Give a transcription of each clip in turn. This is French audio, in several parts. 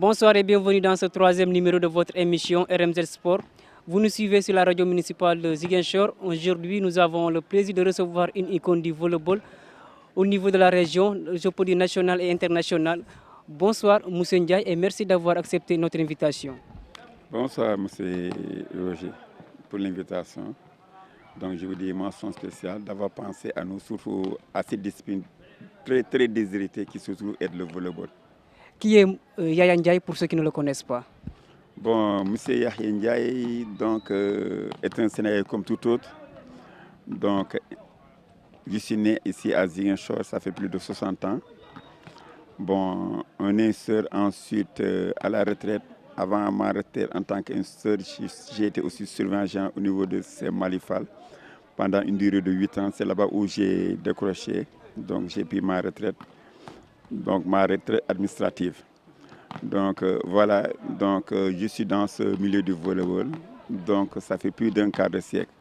Bonsoir et bienvenue dans ce troisième numéro de votre émission RMZ Sport. Vous nous suivez sur la radio municipale de Ziguinchor. Aujourd'hui, nous avons le plaisir de recevoir une icône du volleyball au niveau de la région, je peux dire nationale et internationale. Bonsoir, Moussa Ndiaye, et merci d'avoir accepté notre invitation. Bonsoir, M. Roger, pour l'invitation. Donc, je vous dis mention spéciale d'avoir pensé à nous, surtout à cette discipline très déshéritée qui se trouve être le volleyball. Qui est Yaya Ndiaye pour ceux qui ne le connaissent pas? Bon, M. Yaya Ndiaye donc, est un Sénégalais comme tout autre. Donc, je suis né ici à Ziguinchor, ça fait plus de 60 ans. Bon, un instituteur ensuite à la retraite. Avant ma retraite en tant qu'instituteur, j'ai été aussi surveillant au niveau de Saint-Malifal pendant une durée de 8 ans. C'est là-bas où j'ai décroché. Donc j'ai pris ma retraite, donc ma retraite administrative. Donc voilà, donc je suis dans ce milieu du volleyball. Donc ça fait plus d'un quart de siècle.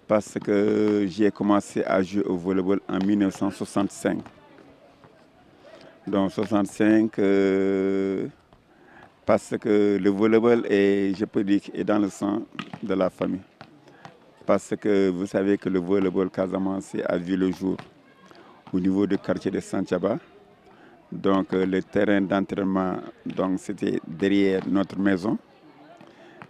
Parce que j'ai commencé à jouer au volleyball en 1965. Donc 65, parce que le volleyball est, je peux dire, est dans le sang de la famille. Parce que vous savez que le volleyball Casamance a vu le jour au niveau du quartier de Santhiaba. Donc le terrain d'entraînement, donc c'était derrière notre maison.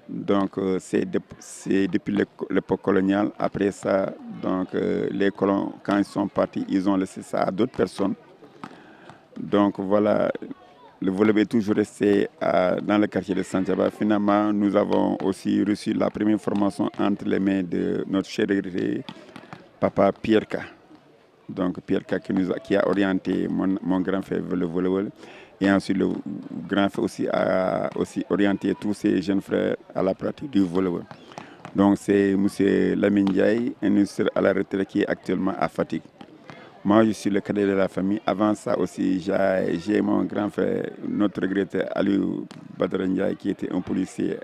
Donc c'est depuis l'époque coloniale. Après ça, donc les colons, quand ils sont partis, ils ont laissé ça à d'autres personnes. Donc voilà, le volleyball est toujours resté dans le quartier de Santhiaba. Finalement, nous avons aussi reçu la première formation entre les mains de notre cher regretté papa Pierre K. Donc Pierre K qui a orienté mon grand frère vers le volleyball. Et ensuite, le grand frère aussi a aussi orienté tous ses jeunes frères à la pratique du volleyball. Donc c'est M. Lamine Ndiaye, un ministre à la retraite qui est actuellement à Fatigue. Moi, je suis le cadet de la famille. Avant ça aussi, j'ai mon grand frère, notre regretté Aliou Badara Ndiaye, qui était un policier,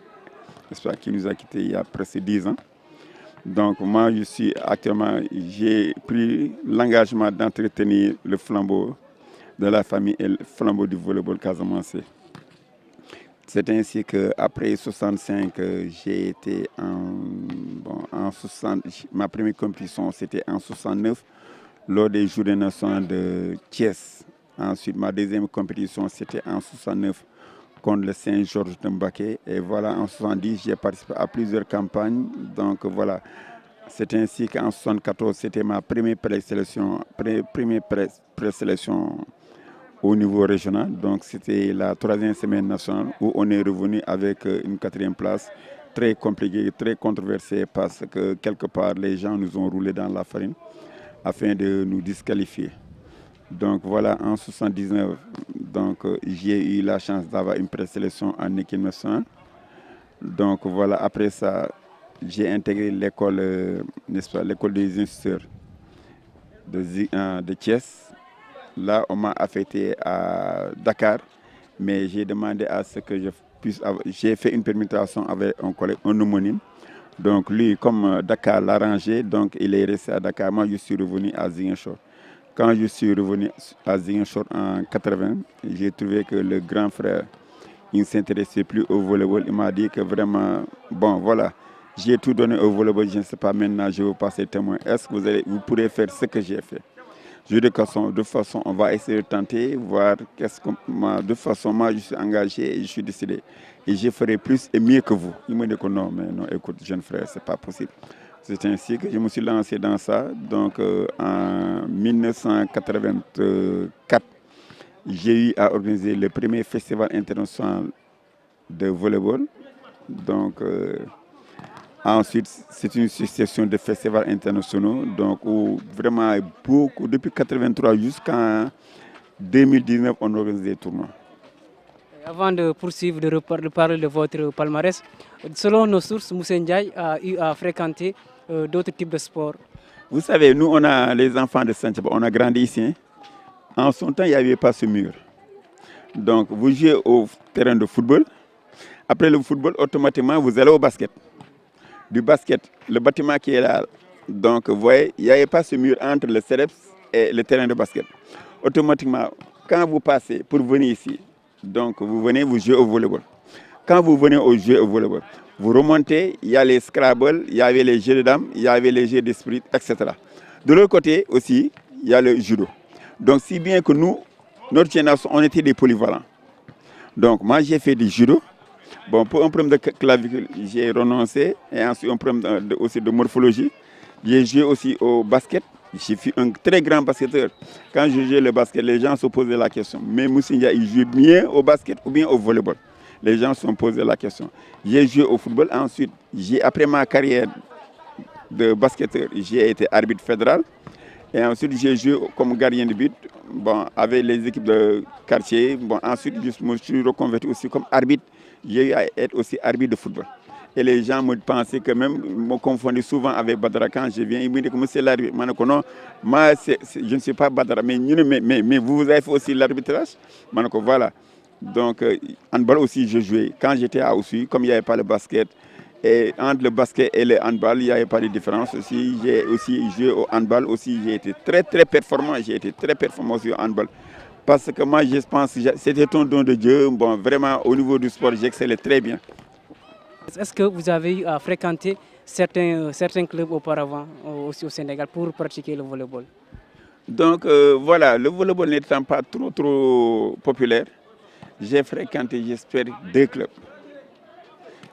qui nous a quittés il y a presque 10 ans. Donc moi, j'ai pris l'engagement d'entretenir le flambeau de la famille et le flambeau du volleyball casamançais. C'est ainsi qu'après 1965, j'ai été en 60. Ma première compétition, c'était en 69. Lors des Journées nationales de Thiès. Ensuite, ma deuxième compétition, c'était en 69 contre le Saint-Georges de Mbacké. Et voilà, en 70, j'ai participé à plusieurs campagnes. Donc voilà, c'est ainsi qu'en 74, c'était ma première présélection au niveau régional. Donc c'était la 3e semaine nationale où on est revenu avec une 4e place. Très compliquée, très controversée parce que quelque part, les gens nous ont roulé dans la farine afin de nous disqualifier. Donc voilà, en 79, donc, j'ai eu la chance d'avoir une présélection en équipe nationale. Donc voilà, après ça, j'ai intégré l'école, n'est-ce pas, l'école des instituteurs de Thiès. Là, on m'a affecté à Dakar, mais j'ai demandé à ce que je puisse avoir, j'ai fait une permutation avec un collègue, un homonyme. Donc lui, comme Dakar l'a rangé, donc il est resté à Dakar. Moi, je suis revenu à Ziguinchor. Quand je suis revenu à Ziguinchor en 80, j'ai trouvé que le grand frère, il ne s'intéressait plus au volleyball. Il m'a dit que vraiment, bon voilà, j'ai tout donné au volleyball, je ne sais pas maintenant, je vais vous passer témoin. Est-ce que vous pourrez faire ce que j'ai fait? Je dis de toute façon, on va essayer de tenter, voir de toute façon, moi je suis engagé et je suis décidé. Et je ferai plus et mieux que vous. Il m'a dit que non, mais non, écoute, jeune frère, c'est pas possible. C'est ainsi que je me suis lancé dans ça. Donc en 1984, j'ai eu à organiser le premier festival international de volleyball. Donc ensuite, c'est une succession de festivals internationaux, donc où vraiment beaucoup, depuis 1983 jusqu'en 2019, on organise des tournois. Avant de poursuivre, de parler de votre palmarès, selon nos sources, Moussa Ndiaye a eu à fréquenter d'autres types de sports. Vous savez, nous, on a les enfants de Santhiaba, on a grandi ici. Hein. En son temps, il n'y avait pas ce mur. Donc, vous jouez au terrain de football. Après le football, automatiquement, vous allez au basket. Du basket, le bâtiment qui est là, donc vous voyez, il n'y avait pas ce mur entre le CEREPS et le terrain de basket. Automatiquement, quand vous passez pour venir ici, Donc, vous venez, vous jouez au volleyball. Quand vous venez jouer au volleyball, vous remontez, il y a les Scrabble, il y avait les jeux de dames, il y avait les jeux d'esprit, etc. De l'autre côté aussi, il y a le judo. Donc, si bien que nous, notre génération, on était des polyvalents. Donc, moi, j'ai fait du judo. Bon, pour un problème de clavicule, j'ai renoncé. Et ensuite, un problème aussi de morphologie. J'ai joué aussi au basket. Je suis un très grand basketteur. Quand je jouais le basket, les gens se posaient la question. Mais Moussindia, il joue bien au basket ou bien au volleyball? Les gens se sont posés la question. J'ai joué au football. Ensuite, après ma carrière de basketteur, j'ai été arbitre fédéral. Et ensuite, j'ai joué comme gardien de but, bon, avec les équipes de quartier. Bon, ensuite, je me suis reconverti aussi comme arbitre. J'ai eu à être aussi arbitre de football. Et les gens me pensaient que même, me confondaient souvent avec Badara. Quand je viens, ils me disent que c'est l'arbitre. Non, moi, je ne suis pas Badara, mais vous avez fait aussi l'arbitrage. Voilà. Donc, handball aussi, je jouais. Quand j'étais à Oussouye, comme il n'y avait pas le basket, et entre le basket et le handball, il n'y avait pas de différence aussi. J'ai aussi joué au handball aussi. J'ai été très, très performant. J'ai été très performant aussi au handball. Parce que moi, je pense que c'était un don de Dieu. Bon, vraiment, au niveau du sport, j'excellais très bien. Est-ce que vous avez eu à fréquenter certains clubs auparavant, aussi au Sénégal, pour pratiquer le volleyball? Donc, voilà, le volleyball n'étant pas trop populaire, j'ai fréquenté, j'espère, 2 clubs.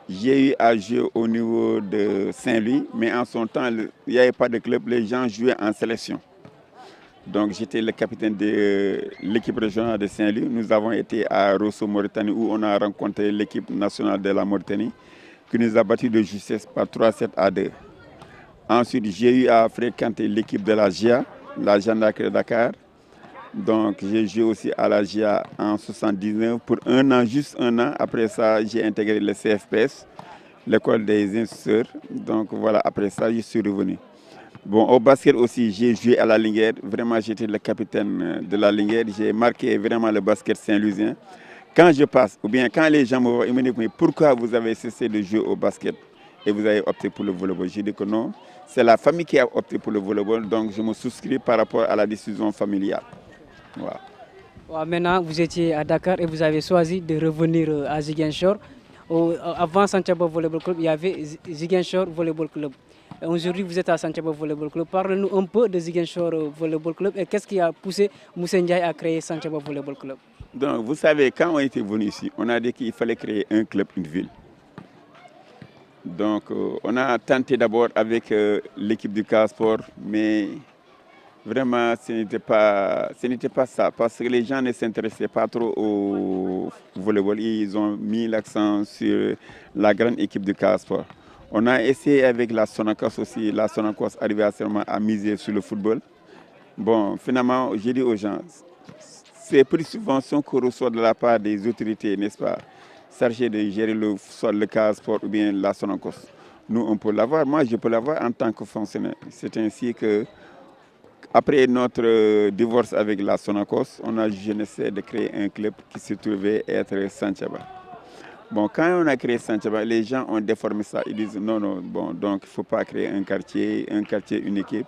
J'ai eu à jouer au niveau de Saint-Louis, mais en son temps, il n'y avait pas de club, les gens jouaient en sélection. Donc j'étais le capitaine de l'équipe régionale de Saint-Louis. Nous avons été à Rosso, Mauritanie, où on a rencontré l'équipe nationale de la Mauritanie, qui nous a battus de justesse par 3-7-2. Ensuite, j'ai eu à fréquenter l'équipe de la GIA, la Gendarmerie de Dakar. Donc j'ai joué aussi à la GIA en 79 pour un an, juste un an. Après ça, j'ai intégré le CFPS, l'école des instituteurs. Donc voilà, après ça, je suis revenu. Bon, au basket aussi, j'ai joué à la Linguère. Vraiment, j'étais le capitaine de la Linguère. J'ai marqué vraiment le basket saint-louisien. Quand je passe, ou bien quand les gens me voient, ils me disent, mais pourquoi vous avez cessé de jouer au basket et vous avez opté pour le volleyball? J'ai dit que non, c'est la famille qui a opté pour le volleyball, donc je me souscris par rapport à la décision familiale. Voilà. Maintenant, vous étiez à Dakar et vous avez choisi de revenir à Ziguinchor. Avant Santhiaba Volleyball Club, il y avait Ziguinchor Volleyball Club. Aujourd'hui, vous êtes à Santhiaba Volleyball Club. Parlez-nous un peu de Ziguinchor Volleyball Club et qu'est-ce qui a poussé Moussa Ndiaye à créer Santhiaba Volleyball Club? Donc, vous savez, quand on était venu ici, on a dit qu'il fallait créer un club, une ville. Donc, on a tenté d'abord avec l'équipe du Casport, mais vraiment, ce n'était pas ça, parce que les gens ne s'intéressaient pas trop au volleyball. Ils ont mis l'accent sur la grande équipe du Casport. On a essayé avec la Sonacos aussi. La Sonacos arrivait à miser sur le football. Bon, finalement, j'ai dit aux gens, c'est plus subvention qu'on reçoit de la part des autorités, n'est-ce pas, chargées de gérer soit le Casport ou bien la Sonacos. Nous, on peut l'avoir. Moi, je peux l'avoir en tant que fonctionnaire. C'est ainsi que après notre divorce avec la Sonacos, on a jugé nécessaire de créer un club qui se trouvait être Santhiaba. Bon, quand on a créé Santhiaba, les gens ont déformé ça. Ils disent non, bon, donc il ne faut pas créer un quartier, une équipe.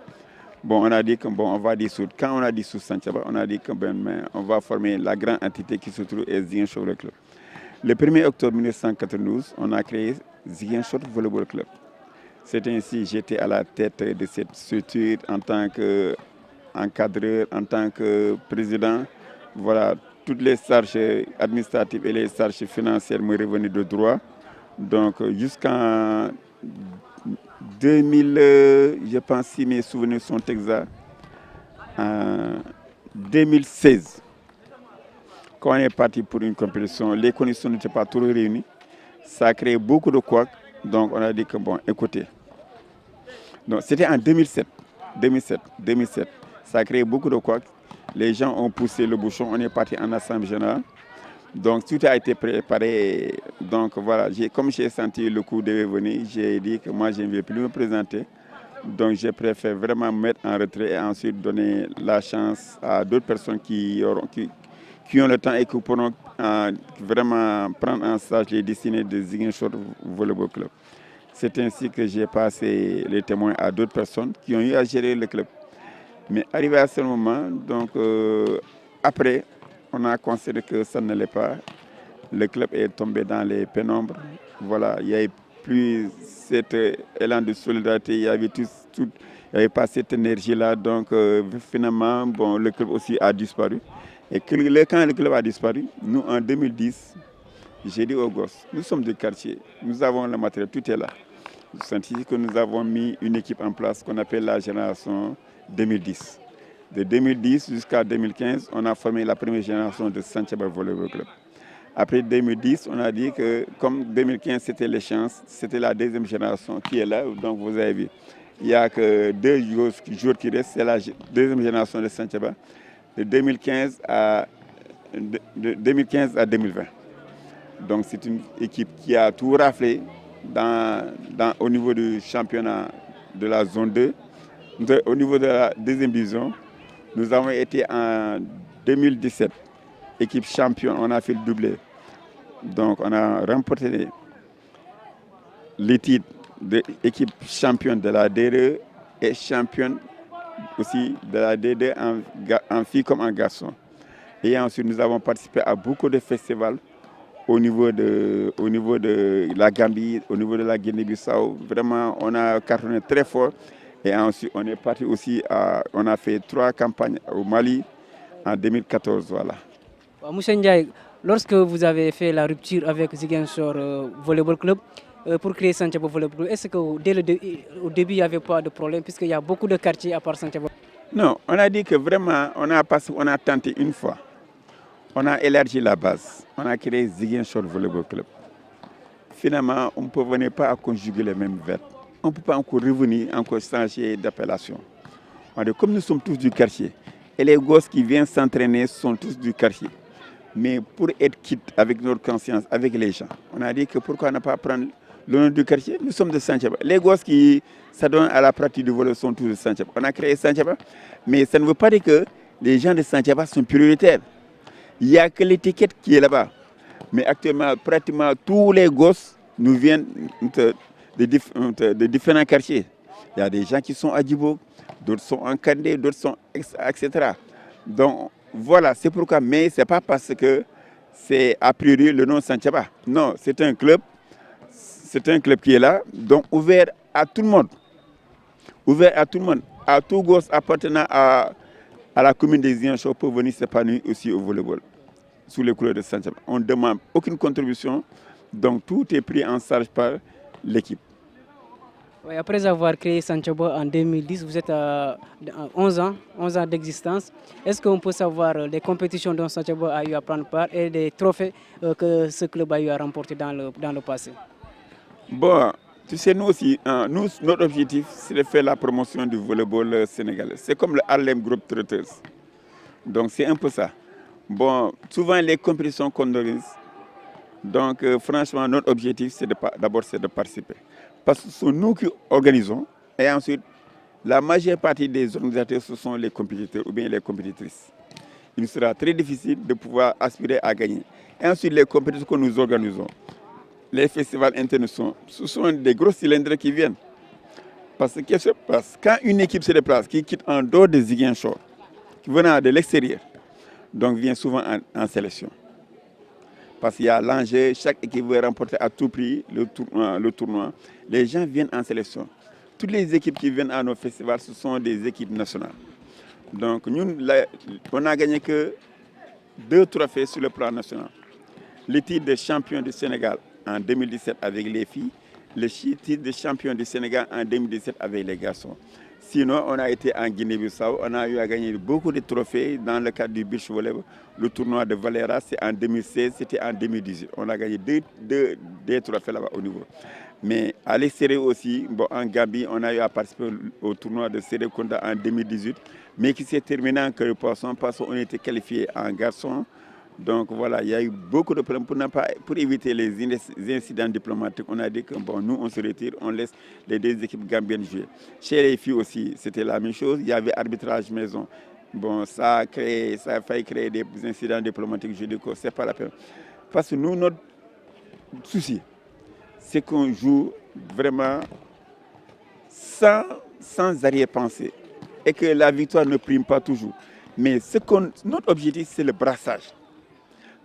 Bon, on a dit on va dissoudre. Quand on a dissous Santhiaba, on a dit on va former la grande entité qui se trouve à Ziguinchor Club. Le 1er octobre 1992, on a créé Ziguinchor Volleyball Club. C'est ainsi que j'étais à la tête de cette structure en tant qu'encadreur, en tant que président. Voilà, toutes les charges administratives et les charges financières me revenaient de droit. Donc jusqu'en 2000, je pense si mes souvenirs sont exacts, en 2016, quand on est parti pour une compétition, les conditions n'étaient pas trop réunies. Ça a créé beaucoup de couacs. Donc on a dit que bon, écoutez. Donc c'était en 2007. Ça a créé beaucoup de couacs. Les gens ont poussé le bouchon. On est parti en assemblée générale. Donc tout a été préparé. Donc voilà, comme j'ai senti le coup de venir, j'ai dit que moi je ne vais plus me présenter. Donc je préfère vraiment me mettre en retrait et ensuite donner la chance à d'autres personnes qui ont le temps et qui pourront vraiment prendre en charge les destinées de Ziguinchor Volleyball Club. C'est ainsi que j'ai passé les témoins à d'autres personnes qui ont eu à gérer le club. Mais arrivé à ce moment, donc après, on a considéré que ça n'allait pas. le club est tombé dans les pénombres. Voilà, il n'y avait plus cet élan de solidarité, il n'y avait, il y avait pas cette énergie-là. Donc finalement, bon, le club aussi a disparu. Et quand le club a disparu, nous en 2010, j'ai dit aux gosses, nous sommes du quartier, nous avons le matériel, tout est là. C'est ici que nous avons mis une équipe en place qu'on appelle la génération 2010. De 2010 jusqu'à 2015, on a formé la première génération de Santhiaba Volleyball Club. Après 2010, on a dit que comme 2015 c'était l'échéance, c'était la deuxième génération qui est là. Donc vous avez vu, il n'y a que 2 jours qui restent, c'est la deuxième génération de Santhiaba, de 2015 à 2020. Donc c'est une équipe qui a tout raflé au niveau du championnat de la zone 2. Au niveau de la deuxième division, nous avons été en 2017, équipe championne, on a fait le doublé. Donc on a remporté les titres d'équipe championne de la D2 et championne aussi de la D2 en filles comme en garçon. Et ensuite nous avons participé à beaucoup de festivals au niveau de la Gambie, au niveau de la Guinée-Bissau. Vraiment, on a cartonné très fort. Et ensuite, on est parti aussi, on a fait 3 campagnes au Mali en 2014. Voilà. Monsieur Ndiaye, lorsque vous avez fait la rupture avec Ziguinchor Volleyball Club pour créer Santhiaba Volleyball Club, est-ce qu'au début, il n'y avait pas de problème puisqu'il y a beaucoup de quartiers à part Santhiaba? Non, on a dit que vraiment, on a tenté une fois. On a élargi la base. On a créé Ziguinchor Volleyball Club. Finalement, on ne parvenait pas à conjuguer les mêmes verbes. On ne peut pas encore revenir, encore changer d'appellation. Comme nous sommes tous du quartier, et les gosses qui viennent s'entraîner sont tous du quartier. Mais pour être quitte avec notre conscience, avec les gens, on a dit que pourquoi ne pas prendre le nom du quartier? Nous sommes de Santhiaba. Les gosses qui s'adonnent à la pratique du volley sont tous de Santhiaba. On a créé Santhiaba, mais ça ne veut pas dire que les gens de Santhiaba sont prioritaires. Il n'y a que l'étiquette qui est là-bas. Mais actuellement, pratiquement tous les gosses nous viennent de différents quartiers. Il y a des gens qui sont à Djibo, d'autres sont en Kandé, d'autres sont etc. Donc voilà, c'est pourquoi. Mais ce n'est pas parce que c'est a priori le nom Santhiaba. Non, c'est un club qui est là, donc ouvert à tout le monde. Ouvert à tout le monde. À tout gosse appartenant à la commune des Ziguinchor pour venir s'épanouir aussi au volleyball, sous les couleurs de Santhiaba. On ne demande aucune contribution, donc tout est pris en charge par l'équipe. Oui, après avoir créé Santhiaba en 2010, vous êtes à 11 ans d'existence. Est-ce qu'on peut savoir les compétitions dont Santhiaba a eu à prendre part et les trophées que ce club a eu à remporter dans le passé? Bon, tu sais, nous aussi, notre objectif, c'est de faire la promotion du volleyball sénégalais. C'est comme le Harlem Group Trotters. Donc c'est un peu ça. Bon, souvent les compétitions qu'on organise, donc franchement, notre objectif, c'est d'abord de participer. Parce que c'est nous qui organisons, et ensuite, la majeure partie des organisateurs, ce sont les compétiteurs ou bien les compétitrices. Il sera très difficile de pouvoir aspirer à gagner. Et ensuite, les compétitions que nous organisons, les festivals internationaux, ce sont des gros cylindres qui viennent. Parce que qu'est-ce qui se passe? Quand une équipe se déplace, qui quitte en dehors de Ziguinchor, qui venant de l'extérieur, donc vient souvent en sélection. Parce qu'il y a l'enjeu, chaque équipe veut remporter à tout prix le tournoi. Les gens viennent en sélection. Toutes les équipes qui viennent à nos festivals, ce sont des équipes nationales. Donc nous, on n'a gagné que 2 trophées sur le plan national. Le titre de champion du Sénégal en 2017 avec les filles, le titre de champion du Sénégal en 2017 avec les garçons. Sinon, on a été en Guinée-Bissau, on a eu à gagner beaucoup de trophées dans le cadre du beach volley. Le tournoi de Valera, c'est en 2016, c'était en 2018. On a gagné deux trophées là-bas au niveau. Mais à l'extérieur aussi, bon, en Gambie, on a eu à participer au tournoi de Serekunda en 2018, mais qui s'est terminé en queue de poisson parce qu'on était qualifié en garçon. Donc voilà, il y a eu beaucoup de problèmes pour éviter les incidents diplomatiques. On a dit que bon, nous on se retire, on laisse les 2 équipes gambiennes jouer. Chez les filles aussi, c'était la même chose. Il y avait arbitrage maison. Bon, ça a failli créer des incidents diplomatiques. Je dis que c'est pas la peine. Parce que nous, notre souci, c'est qu'on joue vraiment sans arrière-pensée et que la victoire ne prime pas toujours. Mais notre objectif, c'est le brassage.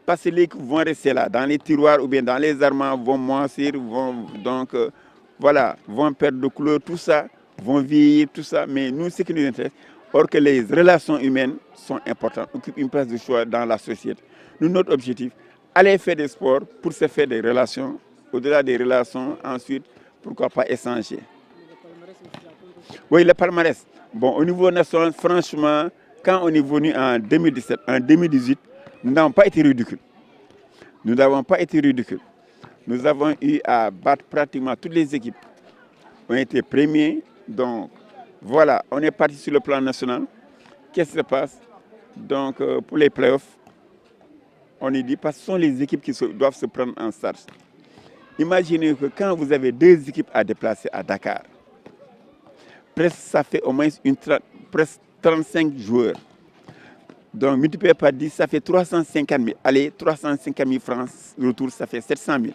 parce que les équipes vont rester là, dans les tiroirs ou bien dans les armoires, vont moisir, vont perdre de couleur, tout ça, vont vieillir, tout ça. Mais nous, ce qui nous intéresse, or que les relations humaines sont importantes, occupent une place de choix dans la société. Nous, notre objectif, aller faire des sports pour se faire des relations, au-delà des relations, ensuite, pourquoi pas échanger. Oui, le palmarès. Bon, au niveau national, franchement, quand on est venu en 2017, en 2018, nous n'avons pas été ridicules. Nous n'avons pas été ridicules. Nous avons eu à battre pratiquement toutes les équipes. On a été premiers. Donc, voilà, on est parti sur le plan national. Qu'est-ce qui se passe? Donc, pour les playoffs, on est dit, parce que ce sont les équipes qui doivent se prendre en charge. Imaginez que quand vous avez 2 équipes à déplacer à Dakar, presque ça fait au moins presque 35 joueurs. Donc, multiplié par 10, ça fait 350 000. Allez, 350 000 francs, retour, ça fait 700 000.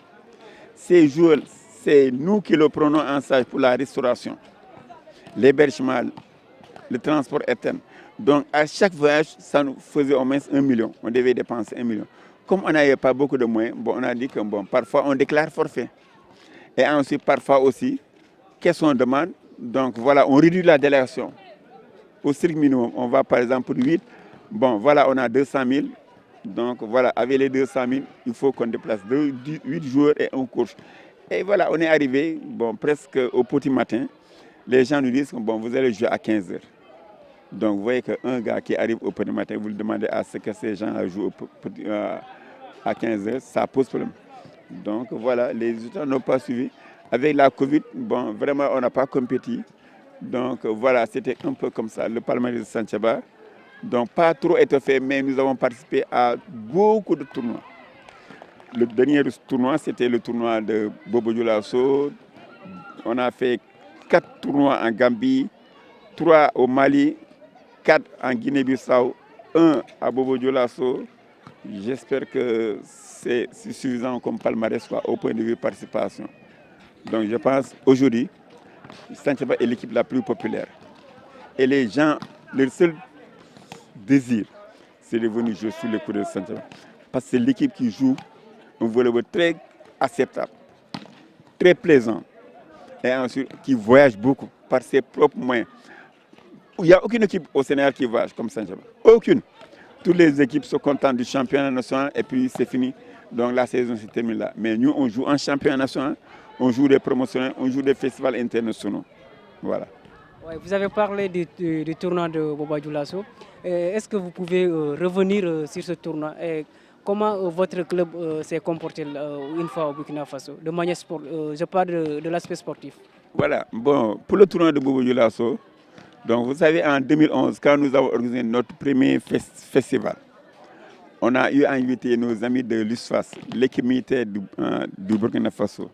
Ces joueurs, c'est nous qui le prenons en charge pour la restauration, l'hébergement, le transport interne. Donc, à chaque voyage, ça nous faisait au moins 1 million. On devait dépenser 1 million. Comme on n'avait pas beaucoup de moyens, on a dit que parfois on déclare forfait. Et ensuite, parfois aussi, qu'est-ce qu'on demande? Donc, voilà, on réduit la délégation au strict minimum. On va par exemple pour 8. Bon, voilà, on a 200 000. Donc, voilà, avec les 200 000, il faut qu'on déplace 8 joueurs et un coach. Et voilà, on est arrivé, presque au petit matin. Les gens nous disent que vous allez jouer à 15 heures. Donc, vous voyez qu'un gars qui arrive au petit matin, vous lui demandez à ce que ces gens jouent à 15 heures, ça pose problème. Donc, voilà, les résultats n'ont pas suivi. Avec la Covid, vraiment, on n'a pas compétit. Donc, voilà, c'était un peu comme ça, le palmarès de Santhiaba. Donc, pas trop étoffé, mais nous avons participé à beaucoup de tournois. Le dernier tournoi, c'était le tournoi de Bobo Dioulasso. On a fait 4 tournois en Gambie, 3 au Mali, 4 en Guinée-Bissau, 1 à Bobo Dioulasso. J'espère que c'est suffisant comme palmarès au point de vue participation. Donc, je pense aujourd'hui, Santhiaba est l'équipe la plus populaire. Et les gens, leur seul désir, c'est de venir jouer sous les coups de Santhiaba. Parce que c'est l'équipe qui joue un volleyball très acceptable, très plaisant. Et ensuite, qui voyage beaucoup par ses propres moyens. Il n'y a aucune équipe au Sénégal qui voyage comme Santhiaba. Aucune. Toutes les équipes sont contentes du championnat national et puis c'est fini. Donc la saison se termine là. Mais nous, on joue en championnat national, on joue des promotions, on joue des festivals internationaux. Voilà. Ouais, vous avez parlé du tournoi de Bobo Dioulasso. Est-ce que vous pouvez revenir sur ce tournoi? Et comment votre club s'est comporté une fois au Burkina Faso, de manière je parle de l'aspect sportif. Voilà. Pour le tournoi de Bobo Dioulasso, donc vous savez, en 2011, quand nous avons organisé notre premier festival, on a eu à inviter nos amis de l'USFAS, l'équipe militaire du Burkina Faso.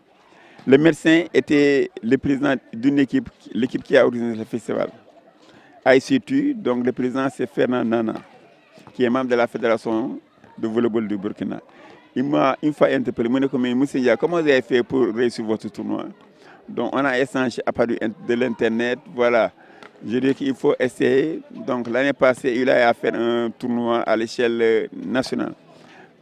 Le médecin était le président d'une équipe, l'équipe qui a organisé le festival. ICTU, donc le président c'est Fernand Nana, qui est membre de la fédération de volleyball du Burkina. Il m'a une fois interpellé, il m'a dit, monsieur, comment vous avez fait pour réussir votre tournoi? Donc on a échangé à partir de l'internet, voilà. Je dis qu'il faut essayer. Donc l'année passée, il a fait un tournoi à l'échelle nationale.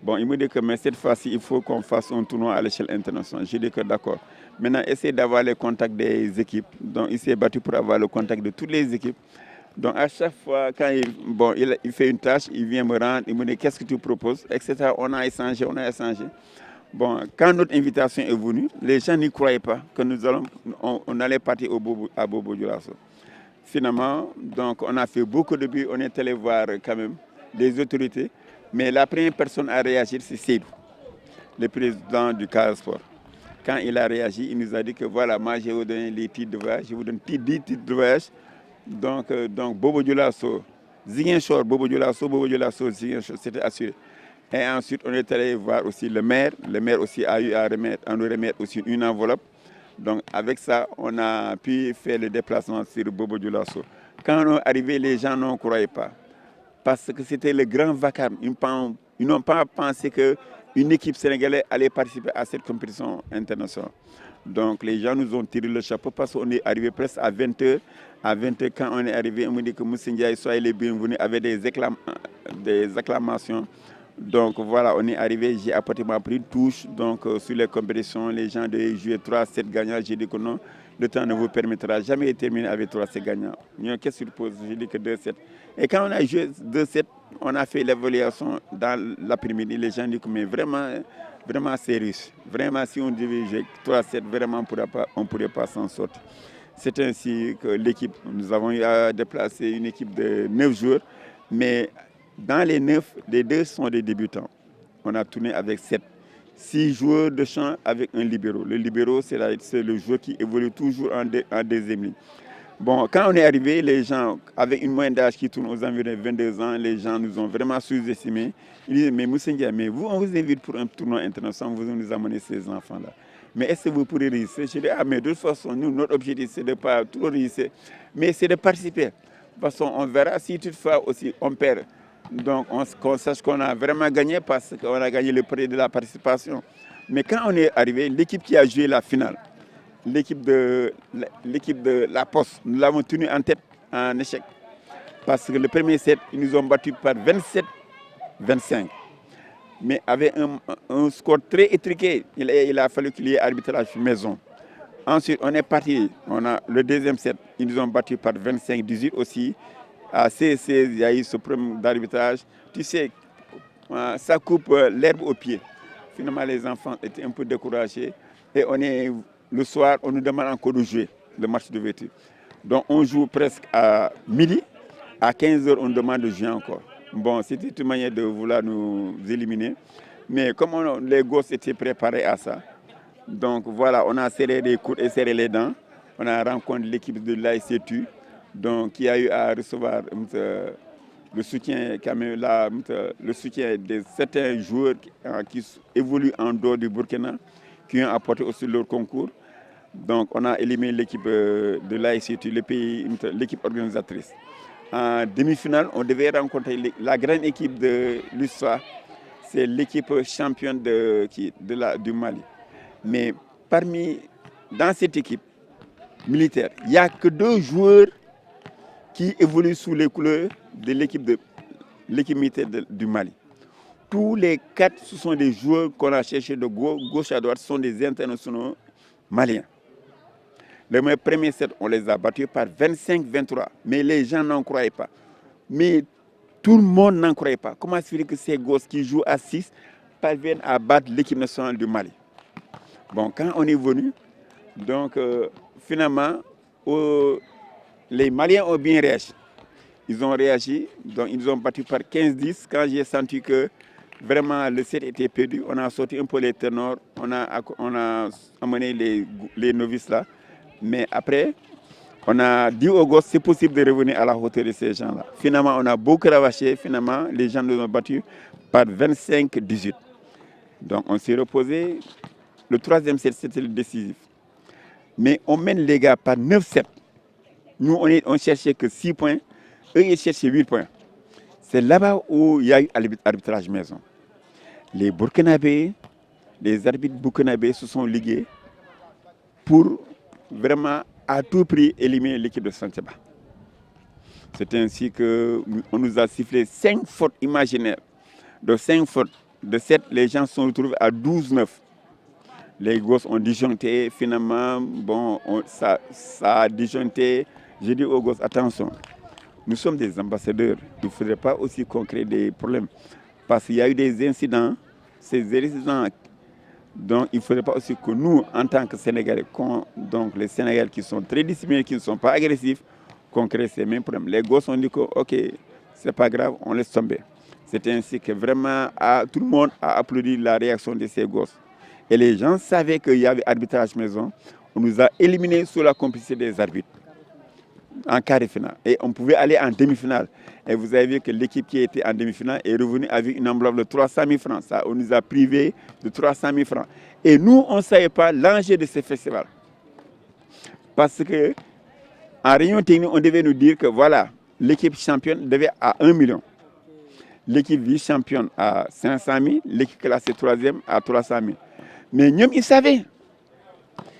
Il me dit que mais cette fois-ci, il faut qu'on fasse un tournoi à l'échelle internationale. Je dis que d'accord. Maintenant, essayer d'avoir les contacts des équipes. Donc il s'est battu pour avoir le contact de toutes les équipes. Donc à chaque fois, quand il fait une tâche, il vient me rendre, il me dit qu'est-ce que tu proposes, etc. On a échangé. Quand notre invitation est venue, les gens n'y croyaient pas que on allait partir à Bobo Dioulasso. Finalement, donc on a fait beaucoup de bruit, on est allé voir quand même les autorités. Mais la première personne à réagir, c'est Seydou, le président du Casa Sport. Quand il a réagi, il nous a dit que voilà, moi je vais vous donner les titres de voyage, je vous donne 10 titres de voyage. Donc Bobo Dioulasso, Ziguinchor, Bobo Dioulasso, Ziguinchor, c'était assuré. Et ensuite, on est allé voir aussi le maire. Le maire aussi a eu à nous remettre aussi une enveloppe. Donc avec ça, on a pu faire le déplacement sur Bobo Dioulasso. Quand on est arrivé, les gens n'en croyaient pas. Parce que c'était le grand vacarme. Ils n'ont pas pensé qu'une équipe sénégalaise allait participer à cette compétition internationale. Donc les gens nous ont tiré le chapeau parce qu'on est arrivé presque à 20h. À 20h, quand on est arrivé, on me dit que Moussa Ndiaye, soyez les bienvenus avec des acclamations. Donc voilà, on est arrivé, j'ai apporté ma prise de touche. Donc sur les compétitions, les gens devaient jouer 3-7 gagnants. J'ai dit que non, le temps ne vous permettra jamais de terminer avec 3-7 gagnants. Qu'est-ce que tu poses? J'ai dit que 2-7. Et quand on a joué 2-7, on a fait l'évaluation dans l'après-midi. Les gens disent que mais vraiment, vraiment c'est riche. Vraiment, si on devait jouer 3-7, vraiment on ne pourrait pas s'en sortir. C'est ainsi que l'équipe, nous avons eu à déplacer une équipe de 9 joueurs, mais dans les 9, les 2 sont des débutants. On a tourné avec 7. 6 joueurs de champ avec un libéro. Le libéro, c'est le joueur qui évolue toujours en deuxième ligne. Bon, quand on est arrivé, les gens, avec une moyenne d'âge qui tourne aux environs de 22 ans, les gens nous ont vraiment sous-estimés. Ils disent, mais Moussendia, mais vous, on vous invite pour un tournoi international, vous nous amenez ces enfants-là. Mais est-ce que vous pourrez réussir? Je dis, mais de toute façon, nous, notre objectif, c'est de ne pas tout réussir, mais c'est de participer. De toute façon, on verra si toutefois aussi on perd. Donc, qu'on sache qu'on a vraiment gagné parce qu'on a gagné le prix de la participation. Mais quand on est arrivé, l'équipe qui a joué la finale, l'équipe de la Poste, nous l'avons tenu en tête en échec. Parce que le premier set, ils nous ont battus par 27-25. Mais avec un score très étriqué, il a fallu qu'il y ait arbitrage maison. Ensuite, on est parti. On a le deuxième set, ils nous ont battus par 25-18 aussi. À C16, il y a eu ce problème d'arbitrage. Tu sais, ça coupe l'herbe au pied. Finalement, les enfants étaient un peu découragés. Et le soir, on nous demande encore de jouer le match de vêtu. Donc, on joue presque à midi. À 15h, on demande de jouer encore. Bon, c'était une manière de vouloir nous éliminer. Mais comme les gosses étaient préparés à ça, donc voilà, on a serré les coudes et serré les dents. On a rencontré l'équipe de l'AICTU, donc qui a eu à recevoir le soutien de certains joueurs qui évoluent en dehors du Burkina, qui ont apporté aussi leur concours. Donc on a éliminé l'équipe de l'AICTU, l'équipe organisatrice. En demi-finale, on devait rencontrer la grande équipe de l'USFA, c'est l'équipe championne du Mali. Mais dans cette équipe militaire, il n'y a que 2 joueurs qui évoluent sous les couleurs de l'équipe militaire du Mali. Tous les 4, ce sont des joueurs qu'on a cherchés de gauche à droite, ce sont des internationaux maliens. Le premier set, on les a battus par 25-23, mais les gens n'en croyaient pas. Mais tout le monde n'en croyait pas. Comment se fait que ces gosses qui jouent à 6 parviennent à battre l'équipe nationale du Mali? Bon, quand on est venu, donc finalement, les Maliens ont bien réagi. Ils ont réagi, donc ils nous ont battu par 15-10. Quand j'ai senti que vraiment le set était perdu, on a sorti un peu les ténors, on a amené les novices là. Mais après, on a dit aux gosses, c'est possible de revenir à la hauteur de ces gens-là. Finalement, on a beaucoup ravaché. Finalement, les gens nous ont battus par 25-18. Donc, on s'est reposé. Le 3e set, c'était le décisif. Mais on mène les gars par 9-7. Nous, on cherchait que 6 points. Eux, ils cherchaient 8 points. C'est là-bas où il y a eu arbitrage maison. Les Burkinabés, les arbitres burkinabés se sont ligués pour vraiment à tout prix éliminer l'équipe de Santhiaba. C'est ainsi qu'on nous a sifflé 5 fautes imaginaires. De 5 fautes, de 7, les gens se sont retrouvés à 12-9. Les gosses ont disjoncté, finalement, bon, ça a disjoncté. J'ai dit aux gosses, attention, nous sommes des ambassadeurs, il ne faudrait pas aussi qu'on crée des problèmes. Parce qu'il y a eu des incidents, ces incidents. Donc, il ne faudrait pas aussi que nous, en tant que Sénégalais, donc les Sénégalais qui sont très disciplinés, qui ne sont pas agressifs, qu'on crée ces mêmes problèmes. Les gosses ont dit que, ok, c'est pas grave, on laisse tomber. C'est ainsi que vraiment, tout le monde a applaudi la réaction de ces gosses. Et les gens savaient qu'il y avait arbitrage maison. On nous a éliminés sous la complicité des arbitres en quart de finale. Et on pouvait aller en demi-finale. Et vous avez vu que l'équipe qui était en demi-finale est revenue avec une enveloppe de 300 000 francs. Ça, on nous a privés de 300 000 francs. Et nous, on ne savait pas l'enjeu de ce festival. Parce que en réunion technique, on devait nous dire que voilà, l'équipe championne devait à 1 million. L'équipe vice-championne à 500 000, l'équipe classée 3e à 300 000. Mais nous, ils savaient.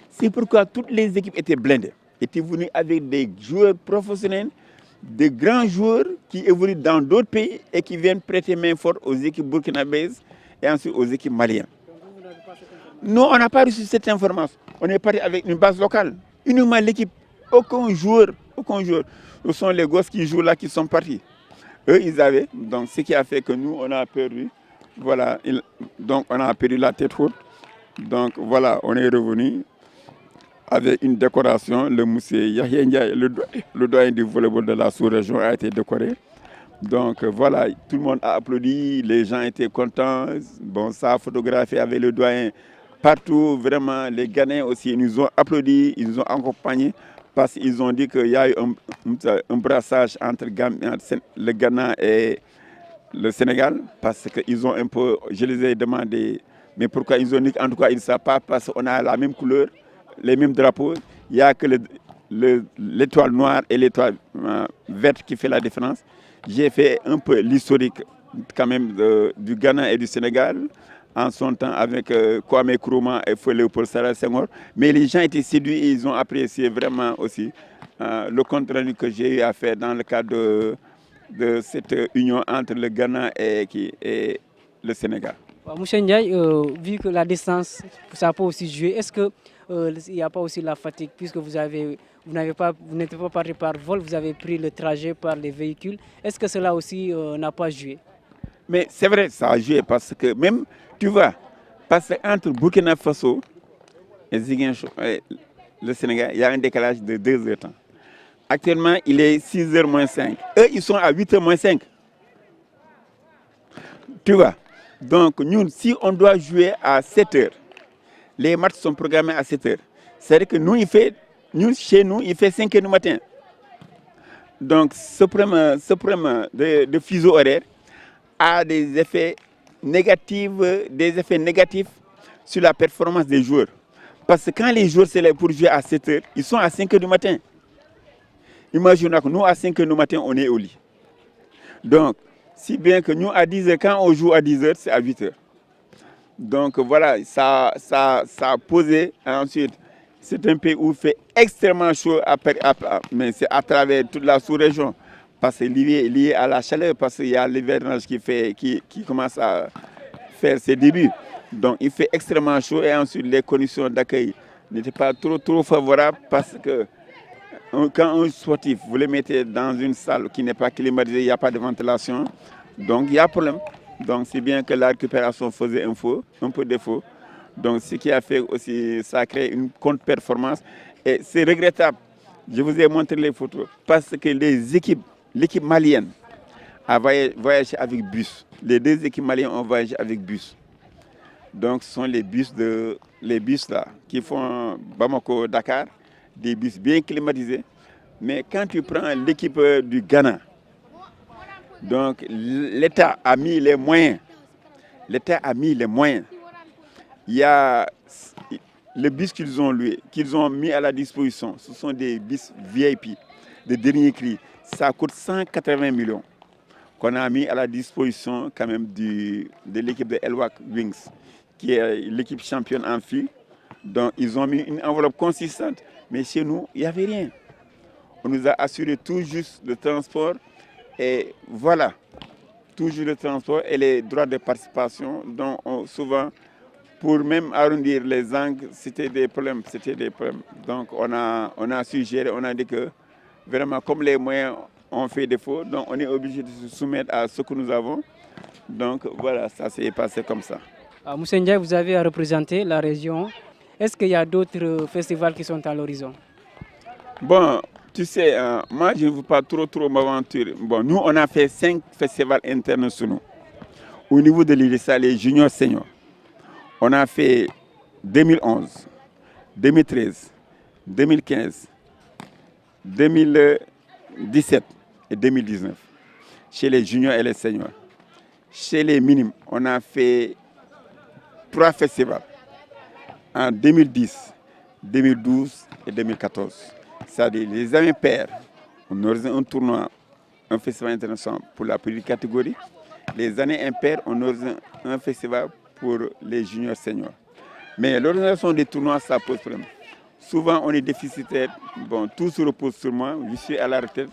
C'est pourquoi toutes les équipes étaient blindées. Étaient venues avec des joueurs professionnels de grands joueurs qui évoluent dans d'autres pays et qui viennent prêter main forte aux équipes burkinabèses et ensuite aux équipes maliennes. Nous, on n'a pas reçu cette information. On est parti avec une base locale, uniquement l'équipe. Aucun joueur. Ce sont les gosses qui jouent là qui sont partis. Eux, ils avaient. Donc, ce qui a fait que nous, on a perdu. Voilà. Donc, on a perdu la tête haute. Donc, voilà, on est revenu avec une décoration. Le monsieur Yahya Ndiaye, le doyen du volleyball de la sous-région, a été décoré. Donc, voilà, tout le monde a applaudi. Les gens étaient contents. Bon, ça a photographié avec le doyen partout. Vraiment, les Ghanéens aussi, ils nous ont applaudi, ils nous ont accompagnés. Parce qu'ils ont dit qu'il y a eu un brassage entre le Ghana et le Sénégal. Parce qu'ils ont un peu, je les ai demandé, mais pourquoi ils ont dit qu'en tout cas ils ne savent pas, parce qu'on a la même couleur, les mêmes drapeaux. Il n'y a que l'étoile noire et l'étoile verte qui fait la différence. J'ai fait un peu l'historique quand même du Ghana et du Sénégal en son temps avec Kwame Nkrumah et Feu Léopold Sédar Senghor. Mais les gens étaient séduits et ils ont apprécié vraiment aussi le compte rendu que j'ai eu à faire dans le cadre de cette union entre le Ghana et le Sénégal. Monsieur Ndiaye, vu que la distance, ça peut aussi jouer, est-ce qu'il n'y a pas aussi la fatigue, puisque vous n'êtes pas parti par vol, vous avez pris le trajet par les véhicules. Est-ce que cela aussi n'a pas joué? Mais c'est vrai, ça a joué parce que même, tu vois, parce qu'entre Burkina Faso et Ziguinchor, le Sénégal, il y a un décalage de 2 heures de temps. Actuellement, il est 6h moins 5. Eux, ils sont à 8h moins 5. Tu vois? Donc, nous, si on doit jouer à 7h, les matchs sont programmés à 7h. C'est-à-dire que chez nous, il fait 5h du matin. Donc, ce problème de fuseau horaire a des effets négatifs sur la performance des joueurs. Parce que quand les joueurs se lèvent pour jouer à 7h, ils sont à 5h du matin. Imaginez que nous, à 5h du matin, on est au lit. Donc, si bien que nous, à 10h, quand on joue à 10h, c'est à 8h. Donc, voilà, ça a posé. Ensuite, c'est un pays où il fait extrêmement chaud, mais c'est à travers toute la sous-région. Parce que lié à la chaleur, parce qu'il y a l'hivernage qui commence à faire ses débuts. Donc, il fait extrêmement chaud et ensuite, les conditions d'accueil n'étaient pas trop favorables parce que quand un sportif, vous le mettez dans une salle qui n'est pas climatisée, il n'y a pas de ventilation, donc il y a problème. Donc c'est bien que la récupération faisait un peu défaut. Donc ce qui a fait aussi, ça a créé une contre-performance. Et c'est regrettable. Je vous ai montré les photos parce que l'équipe malienne a voyagé avec bus. Les 2 équipes maliennes ont voyagé avec bus. Donc ce sont les bus là qui font Bamako-Dakar, des bus bien climatisés. Mais quand tu prends l'équipe du Ghana, donc l'État a mis les moyens. Il y a le bus qu'ils ont mis à la disposition. Ce sont des bus VIP, de dernier cri. Ça coûte 180 millions qu'on a mis à la disposition quand même de l'équipe de Elwak Wings, qui est l'équipe championne en fille. Donc ils ont mis une enveloppe consistante. Mais chez nous, il n'y avait rien. On nous a assuré tout juste le transport. Et voilà, toujours le transport et les droits de participation. Donc souvent, pour même arrondir les angles, c'était des problèmes. Donc on a suggéré, on a dit que vraiment comme les moyens ont fait défaut, donc on est obligé de se soumettre à ce que nous avons. Donc voilà, ça s'est passé comme ça. Monsieur Ndiaye, vous avez représenté la région. Est-ce qu'il y a d'autres festivals qui sont à l'horizon? Bon, tu sais, moi je ne veux pas trop m'aventurer. Bon, nous on a fait 5 festivals internationaux au niveau de l'IRISA, les juniors seniors. On a fait 2011, 2013, 2015, 2017 et 2019 chez les juniors et les seniors. Chez les minimes, on a fait 3 festivals en 2010, 2012 et 2014. C'est-à-dire les années paires, on organisait un tournoi, un festival international pour la petite catégorie. Les années impaires, on organisait un festival pour les juniors seniors. Mais l'organisation des tournois, ça pose problème. Souvent, on est déficitaire. Bon, tout se repose sur moi. Je suis à la retraite.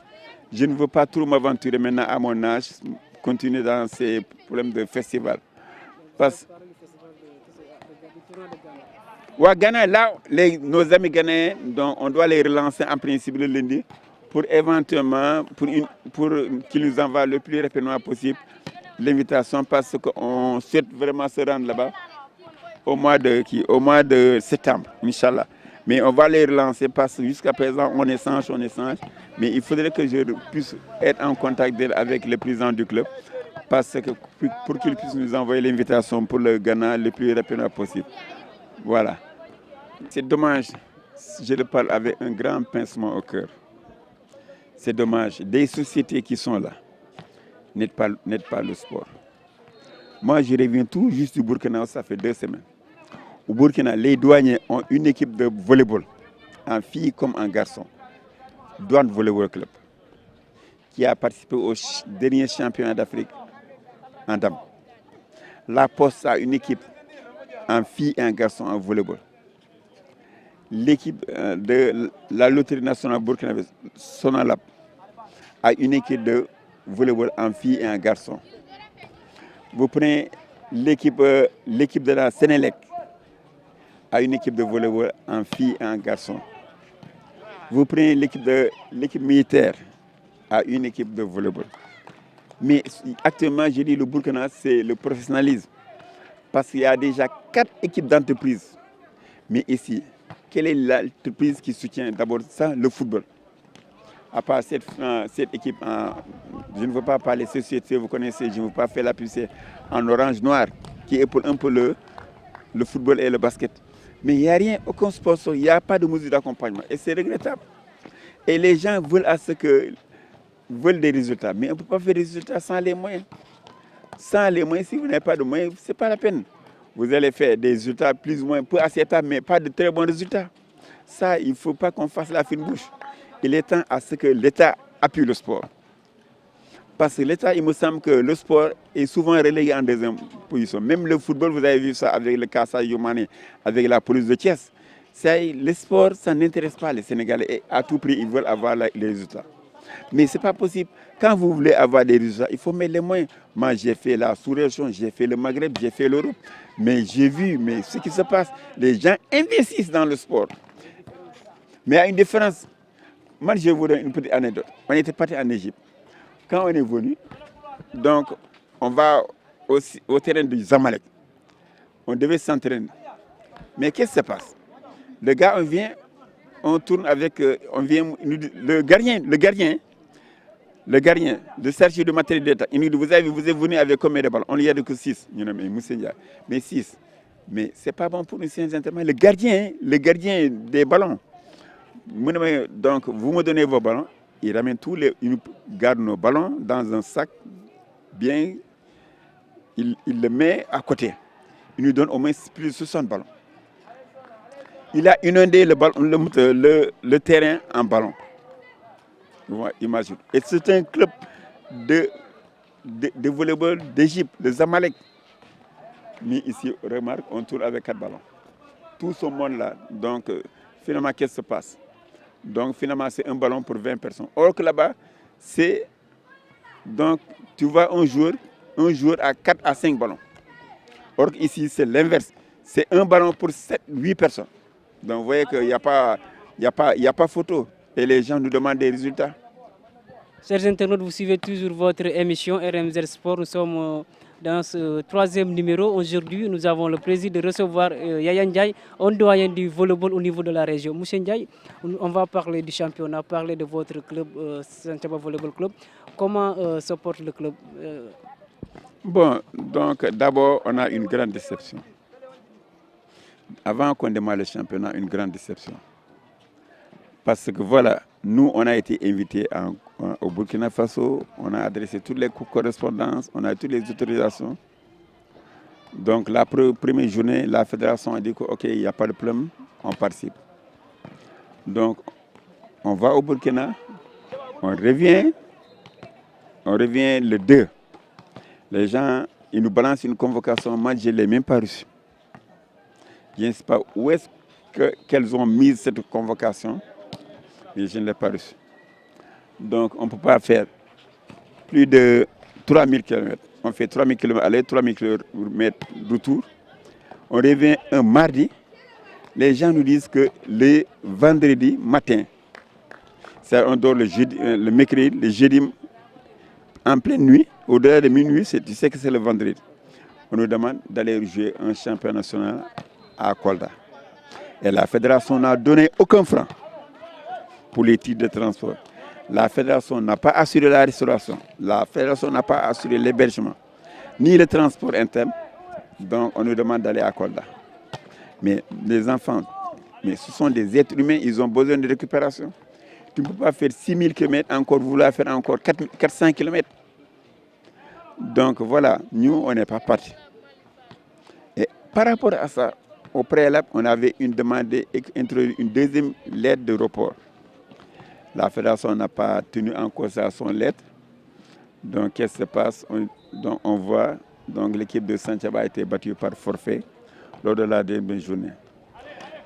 Je ne veux pas trop m'aventurer maintenant à mon âge, continuer dans ces problèmes de festival. Parce ouais, Ghana, là, nos amis ghanéens, donc, on doit les relancer en principe le lundi pour éventuellement, pour qu'ils nous envoient le plus rapidement possible l'invitation parce qu'on souhaite vraiment se rendre là-bas au mois de septembre, Inch'Allah. Mais on va les relancer parce que jusqu'à présent, on échange. Mais il faudrait que je puisse être en contact avec le président du club parce que pour qu'il puisse nous envoyer l'invitation pour le Ghana le plus rapidement possible. Voilà. C'est dommage, je le parle avec un grand pincement au cœur. C'est dommage, des sociétés qui sont là n'aident pas le sport. Moi, je reviens tout juste du Burkina, ça fait 2 semaines. Au Burkina, les douaniers ont une équipe de volleyball, en filles comme en garçons. Douane Volleyball Club, qui a participé au dernier championnat d'Afrique en dames. La Poste a une équipe en filles et en garçons en volleyball. L'équipe de la loterie nationale burkinabé, Sonalab, a une équipe de volleyball en filles et en garçons. Vous prenez l'équipe de la Sénélec, a une équipe de volleyball en filles et en garçons. Vous prenez l'équipe militaire, a une équipe de volleyball. Mais actuellement, je dis le Burkina, c'est le professionnalisme. Parce qu'il y a déjà 4 équipes d'entreprises. Mais ici, quelle est l'entreprise qui soutient d'abord ça? Le football. À part cette équipe, je ne veux pas parler de société, vous connaissez, je ne veux pas faire la publicité en orange noir, qui est pour un peu le football et le basket. Mais il n'y a rien, aucun sponsor, il n'y a pas de mesure d'accompagnement. Et c'est regrettable. Et les gens veulent des résultats. Mais on ne peut pas faire des résultats sans les moyens. Sans les moyens, si vous n'avez pas de moyens, ce n'est pas la peine. Vous allez faire des résultats plus ou moins peu acceptables, mais pas de très bons résultats. Ça, il ne faut pas qu'on fasse la fine bouche. Il est temps à ce que l'État appuie le sport. Parce que l'État, il me semble que le sport est souvent relégué en deuxième position. Même le football, vous avez vu ça avec le cas Sadio Mané, avec la police de Thiès. Le sport, ça n'intéresse pas les Sénégalais et à tout prix, ils veulent avoir les résultats. Mais ce n'est pas possible. Quand vous voulez avoir des résultats, il faut mettre les moyens. Moi, j'ai fait la sous-région, j'ai fait le Maghreb, j'ai fait l'Europe. Mais j'ai vu ce qui se passe. Les gens investissent dans le sport. Mais il y a une différence. Moi, je vous donne une petite anecdote. On était parti en Égypte. Quand on est venu, donc, on va au terrain du Zamalek. On devait s'entraîner. Mais qu'est-ce qui se passe? Le gars, on vient, on tourne avec, le gardien, de chargé de matériel d'État. Il nous dit, vous êtes venu avec combien de ballons? On lui a dit que 6. Mais 6. Mais ce n'est pas bon pour nous, c'est le gardien des ballons. Donc, vous me donnez vos ballons. Il ramène il nous garde nos ballons dans un sac bien. Il le met à côté. Il nous donne au moins plus de 60 ballons. Il a inondé le terrain en ballon. Imagine. Et c'est un club de volleyball d'Égypte, le Zamalek. Mais ici, remarque, on tourne avec 4 ballons. Tout ce monde-là. Donc, finalement, qu'est-ce qui se passe? Donc, finalement, c'est un ballon pour 20 personnes. Or que là-bas, c'est. Donc, tu vois un jour à 4 à 5 ballons. Or ici, c'est l'inverse. C'est un ballon pour 8 personnes. Donc, vous voyez qu'il n'y a pas photo. Et les gens nous demandent des résultats. Chers internautes, vous suivez toujours votre émission RMZ Sport. Nous sommes dans ce 3e numéro. Aujourd'hui, nous avons le plaisir de recevoir Yaya Ndiaye, un doyen du volleyball au niveau de la région. Monsieur Ndiaye, on va parler du championnat, parler de votre club, Santhiaba Volleyball Club. Comment se porte le club? Bon, donc d'abord, on a une grande déception. Avant qu'on démarre le championnat, une grande déception. Parce que voilà, nous, on a été invités au Burkina Faso, on a adressé toutes les correspondances, on a toutes les autorisations. Donc la première journée, la fédération a dit qu'ok, il n'y a pas de problème, on participe. Donc on va au Burkina, on revient le 2. Les gens, ils nous balancent une convocation, moi je ne l'ai même pas reçue. Je ne sais pas où est-ce qu'elles ont mis cette convocation, mais je ne l'ai pas reçue. Donc, on ne peut pas faire plus de 3000 km. On fait 3000 km aller, 3000 km retour. On revient un mardi. Les gens nous disent que le vendredi matin, on dort le mercredi, le jeudi en pleine nuit, au-delà de minuit, tu sais que c'est le vendredi. On nous demande d'aller jouer un championnat national à Kolda. Et la fédération n'a donné aucun franc pour les titres de transport. La fédération n'a pas assuré la restauration. La fédération n'a pas assuré l'hébergement, ni le transport interne. Donc, on nous demande d'aller à Kolda. Mais les enfants, ce sont des êtres humains, ils ont besoin de récupération. Tu ne peux pas faire 6000 km, encore vouloir faire encore 400 km. Donc voilà, nous, on n'est pas partis. Et par rapport à ça, au préalable, on avait demandé d'introduire une deuxième lettre de report. La fédération n'a pas tenu en considération son lettre. Donc, qu'est-ce qui se passe? On voit donc l'équipe de Santhiaba a été battue par forfait lors de la dernière journée.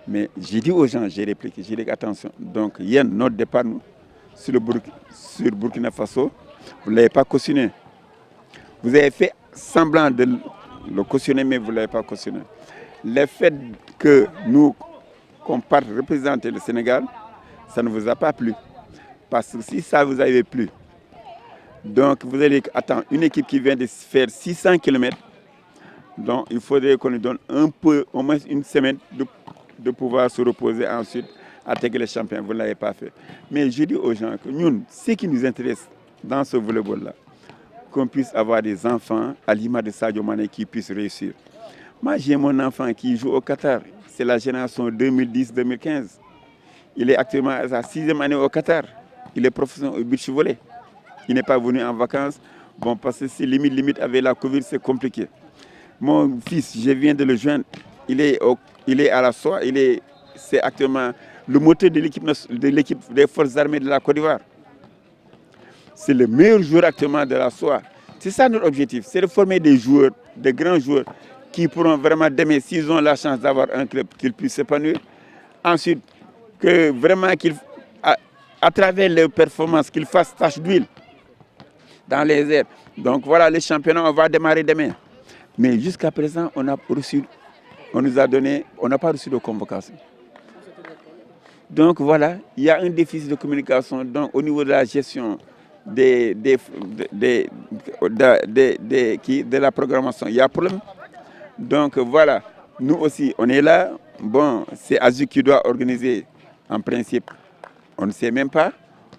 Mais j'ai dit aux gens, j'ai répliqué, j'ai dit attention. Donc, il y a notre départ sur Burkina Faso, vous ne l'avez pas cautionné. Vous avez fait semblant de le cautionner, mais vous ne l'avez pas cautionné. Le fait que qu'on parte représenter le Sénégal, ça ne vous a pas plu. Parce que si ça vous avait plu, donc vous allez attendre une équipe qui vient de faire 600 km, donc il faudrait qu'on lui donne un peu, au moins une semaine de pouvoir se reposer ensuite, attaquer les champions. Vous ne l'avez pas fait. Mais je dis aux gens que nous, ce qui nous intéresse dans ce volleyball-là, qu'on puisse avoir des enfants à l'image de Sadio Mané qui puissent réussir. Moi, j'ai mon enfant qui joue au Qatar. C'est la génération 2010-2015. Il est actuellement à sa 6e année au Qatar. Il est professionnel au beach volley. Il n'est pas venu en vacances. Bon, parce que c'est limite avec la Covid, c'est compliqué. Mon fils, je viens de le joindre. Il est à la SOA. C'est actuellement le moteur de l'équipe des forces armées de la Côte d'Ivoire. C'est le meilleur joueur actuellement de la SOA. C'est ça notre objectif, c'est de former des joueurs, des grands joueurs qui pourront vraiment demain, s'ils ont la chance d'avoir un club, qu'ils puissent s'épanouir. Ensuite, que vraiment à travers leurs performances, qu'ils fassent tache d'huile dans les airs. Donc voilà, les championnats, on va démarrer demain. Mais jusqu'à présent, on n'a pas reçu de convocation. Donc voilà, il y a un déficit de communication donc, au niveau de la gestion de la programmation. Il y a un problème. Donc voilà, nous aussi, on est là. Bon, c'est Azu qui doit organiser en principe. On ne sait même pas.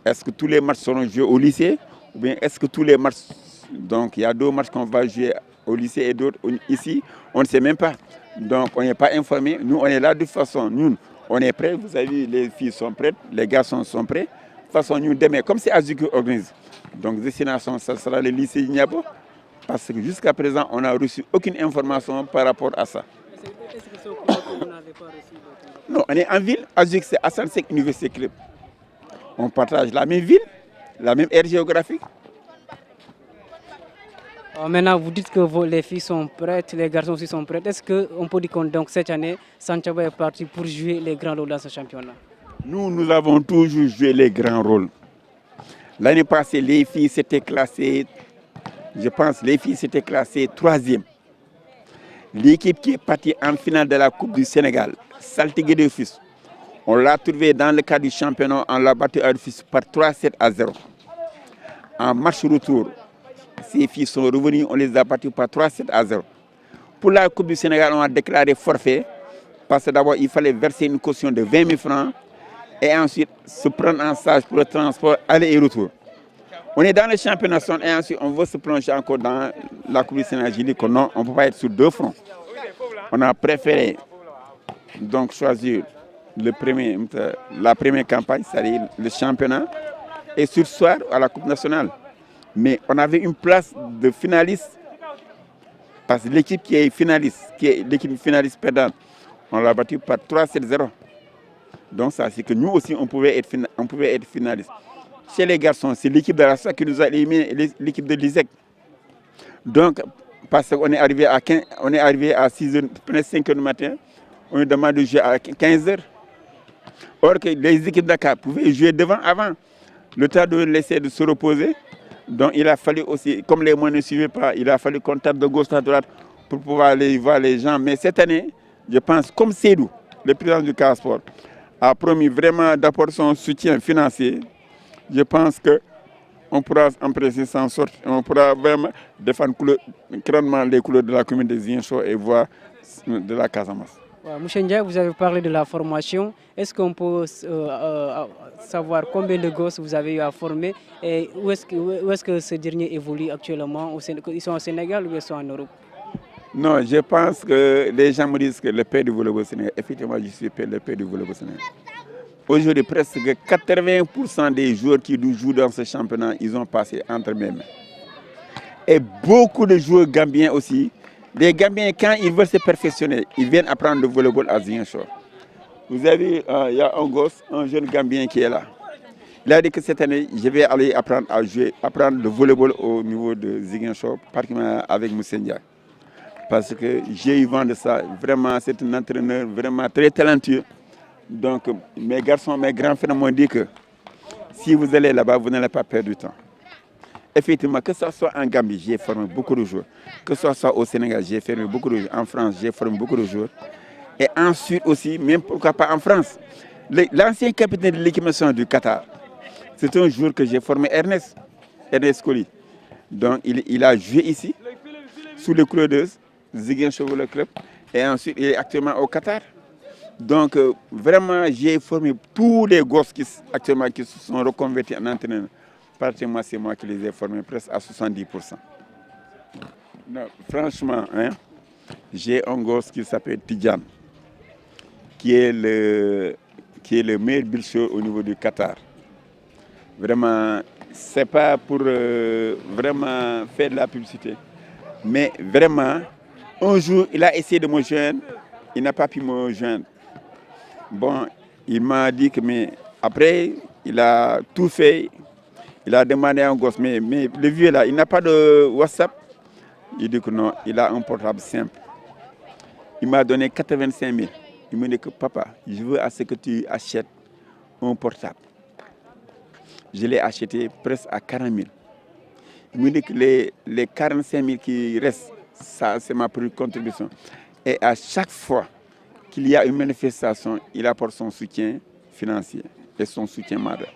Est-ce que tous les matchs seront joués au lycée? Ou bien est-ce que tous les matchs... Donc il y a 2 matchs qu'on va jouer au lycée et d'autres ici. On ne sait même pas. Donc on n'est pas informé. Nous, on est là de toute façon. Nous, on est prêts. Vous avez vu, les filles sont prêtes. Les garçons sont prêts. De toute façon, nous, demain, comme c'est Azu qui organise, donc destination, ça sera le lycée Niabo. Parce que jusqu'à présent, on n'a reçu aucune information par rapport à ça. Est-ce que vous n'avez pas reçu? Non, on est en ville. Azu, c'est Hassan Sek Université Club. On partage la même ville, la même aire géographique. Maintenant, vous dites que les filles sont prêtes, les garçons aussi sont prêts. Est-ce qu'on peut dire que donc, cette année, Santhiaba est parti pour jouer les grands rôles dans ce championnat? Nous avons toujours joué les grands rôles. L'année passée, les filles s'étaient classées, je pense, les filles s'étaient classées 3e. L'équipe qui est partie en finale de la Coupe du Sénégal, Saltigué de Fils, on l'a trouvé dans le cadre du championnat, on l'a battu à Fils par 3-7-0. En match retour, ces filles sont revenues, on les a battues par 3-7-0. Pour la Coupe du Sénégal, on a déclaré forfait, parce que d'abord, il fallait verser une caution de 20 000 francs et ensuite se prendre en charge pour le transport aller et retour. On est dans le championnat et ensuite on veut se plonger encore dans la Coupe du Sénégal. J'ai dit que non, on ne peut pas être sur 2 fronts. On a préféré donc choisir la première campagne, c'est-à-dire le championnat, et sur soir à la Coupe nationale. Mais on avait une place de finaliste, parce que l'équipe qui est finaliste, qui est l'équipe finaliste perdante, on l'a battu par 3-7-0. Donc ça, c'est que nous aussi, on pouvait être finaliste. Chez les garçons, c'est l'équipe de la SOA qui nous a éliminé, l'équipe de l'ISEC. Donc, parce qu'on est arrivé à 6h, 5h du matin, on nous demande de jouer à 15h. Or que les équipes de Dakar pouvaient jouer devant avant. le temps de laisser de se reposer. Donc il a fallu aussi, comme les moyens ne suivaient pas, il a fallu qu'on tape de gauche à droite pour pouvoir aller voir les gens. Mais cette année, je pense, comme Seydou, le président du Casa Sport, a promis vraiment d'apporter son soutien financier, je pense qu'on pourra en presser sans sorte, on pourra vraiment défendre clairement les couleurs de la commune de Ziguinchor et voir de la Casamance. Monsieur Ndiaye, vous avez parlé de la formation. Est-ce qu'on peut savoir combien de gosses vous avez eu à former et où est-ce que ce dernier évolue actuellement? Ils sont au Sénégal ou ils sont en Europe? Non, je pense que les gens me disent que le père du volleyball sénégalais, effectivement, je suis le père du volleyball sénégalais. Aujourd'hui, presque 80% des joueurs qui jouent dans ce championnat, ils ont passé entre mes mains. Et beaucoup de joueurs gambiens aussi. Les Gambiens, quand ils veulent se perfectionner, ils viennent apprendre le volleyball à Ziguinchor. Vous avez, il y a un gosse, un jeune Gambien qui est là. Il a dit que cette année, je vais aller apprendre à jouer, apprendre le volleyball au niveau de Ziguinchor, particulièrement avec Moussa Ndiaye. Parce que j'ai eu vent de ça. Vraiment, c'est un entraîneur vraiment très talentueux. Donc, mes garçons, mes grands frères m'ont dit que si vous allez là-bas, vous n'allez pas perdre du temps. Effectivement, que ce soit en Gambie, j'ai formé beaucoup de joueurs. Que ce soit au Sénégal, j'ai formé beaucoup de joueurs. En France, j'ai formé beaucoup de joueurs. Et ensuite aussi, même pourquoi pas en France, l'ancien capitaine de l'équipe nationale du Qatar, c'est un joueur que j'ai formé, Ernest Colli. Donc, il a joué ici, sous les couleurs de Ziguinchor le club. Et ensuite, il est actuellement au Qatar. Donc, vraiment, j'ai formé tous les gosses qui actuellement qui se sont reconvertis en entraîneurs. Pratiquement, c'est moi qui les ai formés presque à 70%. Non, franchement, hein, j'ai un gosse qui s'appelle Tidjan, qui est le meilleur bilcheur au niveau du Qatar. Vraiment, c'est pas pour vraiment faire de la publicité. Mais vraiment, un jour, il a essayé de me joindre, il n'a pas pu me joindre. Bon, il m'a dit que, mais après, il a tout fait. Il a demandé à un gosse, mais le vieux là, il n'a pas de WhatsApp. Il dit que non, il a un portable simple. Il m'a donné 85 000. Il m'a dit que papa, je veux à ce que tu achètes un portable. Je l'ai acheté presque à 40 000. Il me dit que les 45 000 qui restent, ça c'est ma première contribution. Et à chaque fois qu'il y a une manifestation, il apporte son soutien financier et son soutien moral.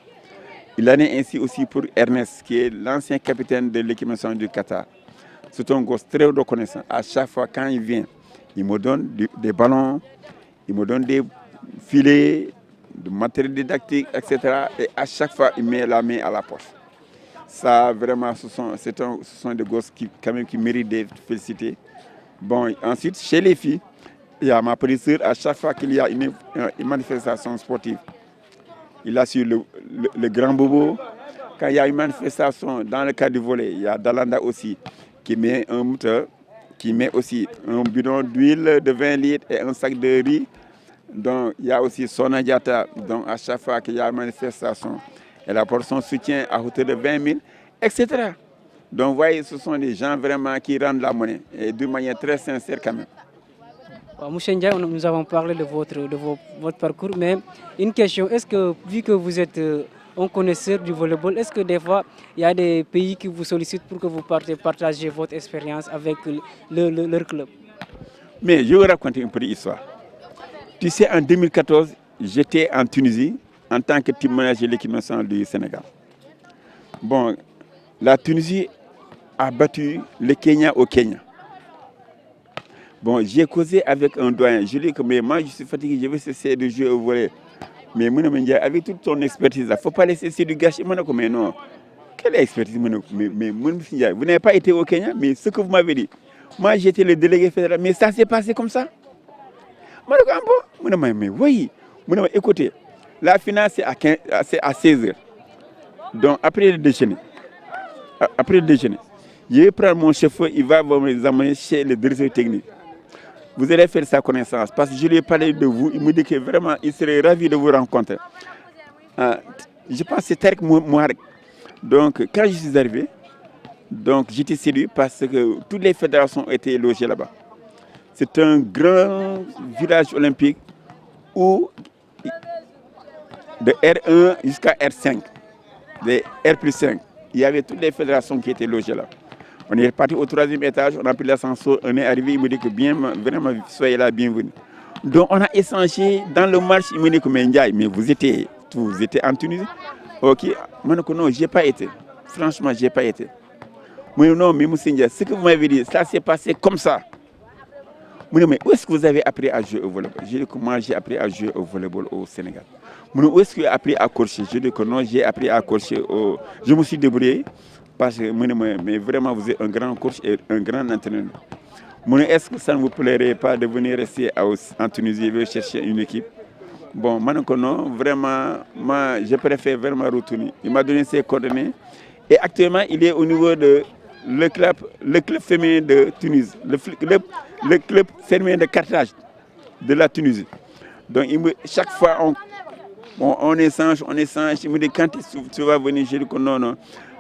Il en est ainsi aussi pour Ernest, qui est l'ancien capitaine de l'équipe nationale du Qatar. C'est un gosse très reconnaissant. À chaque fois, quand il vient, il me donne des ballons, il me donne des filets, du matériel didactique, etc. Et à chaque fois, il met la main à la poche. Ça, vraiment, ce sont des gosses quand même, qui méritent d'être félicités. Bon, ensuite, chez les filles, il y a ma petite sœur, à chaque fois qu'il y a une manifestation sportive, il a su le grand bobo. Quand il y a une manifestation dans le cadre du volley, il y a Dalanda aussi qui met un moteur, qui met aussi un bidon d'huile de 20 litres et un sac de riz. Donc il y a aussi Sona Diata. Donc à chaque fois qu'il y a une manifestation, elle apporte son soutien à hauteur de 20 000, etc. Donc vous voyez, ce sont des gens vraiment qui rendent la monnaie et d'une manière très sincère quand même. Monsieur Ndiaye, nous avons parlé de votre parcours, mais une question, est-ce que, vu que vous êtes un connaisseur du volleyball, est-ce que des fois, il y a des pays qui vous sollicitent pour que vous partagez votre expérience avec leur club? Mais je vais vous raconter une petite histoire. Tu sais, en 2014, j'étais en Tunisie en tant que team manager de l'équipe nationale du Sénégal. Bon, la Tunisie a battu le Kenya au Kenya. Bon, j'ai causé avec un doyen. Je lui ai dit que mais moi, je suis fatigué, je vais cesser de jouer au volley. Mais avec toute ton expertise, il ne faut pas laisser du gâchis. Mais non, quelle expertise? Mais vous n'avez pas été au Kenya, mais ce que vous m'avez dit, moi j'étais le délégué fédéral, mais ça s'est passé comme ça. Mais oui, écoutez, la finale c'est à 16h. Donc après le déjeuner, je vais prendre mon chauffeur, il va vous amener chez le directeur technique. Vous allez faire sa connaissance parce que je lui ai parlé de vous. Il me dit que vraiment, il serait ravi de vous rencontrer. Je pense que c'est Tarek Mouharek. Donc, quand je suis arrivé, j'étais séduit parce que toutes les fédérations étaient logées là-bas. C'est un grand village olympique où de R1 jusqu'à R5. des R+5. Il y avait toutes les fédérations qui étaient logées là. On est parti au 3e étage, on a pris l'ascenseur, on est arrivé, il me dit que vraiment, soyez là, bienvenue. Donc on a échangé dans le match, il me dit que mais vous étiez en Tunisie? Ok, moi non, je n'ai pas été. Franchement, je n'ai pas été. Moi non, mais Moussa, ce que vous m'avez dit, ça s'est passé comme ça. Moi, mais où est-ce que vous avez appris à jouer au volleyball? J'ai dit que moi j'ai appris à jouer au volleyball au Sénégal. Moi, où est-ce que vous avez appris à coacher? Je dis que non, j'ai appris à coacher Je me suis débrouillé parce que mais vraiment vous êtes un grand coach et un grand entraîneur. Moi, est-ce que ça ne vous plairait pas de venir rester en Tunisie et chercher une équipe? Bon, maintenant, non, vraiment, moi, je préfère vraiment retourner. Il m'a donné ses coordonnées. Et actuellement, il est au niveau de le club féminin de Tunis, le club féminin de Carthage de la Tunisie. Donc, chaque fois, on échange. Il me dit, quand tu vas venir, je dis que non.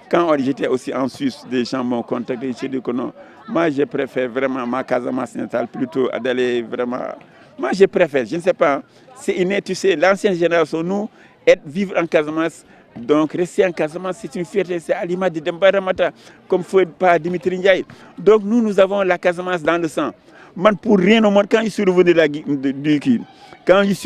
Quand j'étais aussi en Suisse, des gens m'ont contacté, je dis que non. Moi, je préfère vraiment ma Casamance natale plutôt d'aller vraiment... Moi, je préfère, je ne sais pas. C'est inné, tu sais, l'ancienne génération, nous, vivre en Casamance, donc rester en Casamance, c'est une fierté, c'est à l'image de Demba Ramata, comme fait par Dimitri Ndiaye. Donc nous avons la Casamance dans le sang. Man, pour rien au monde, quand je suis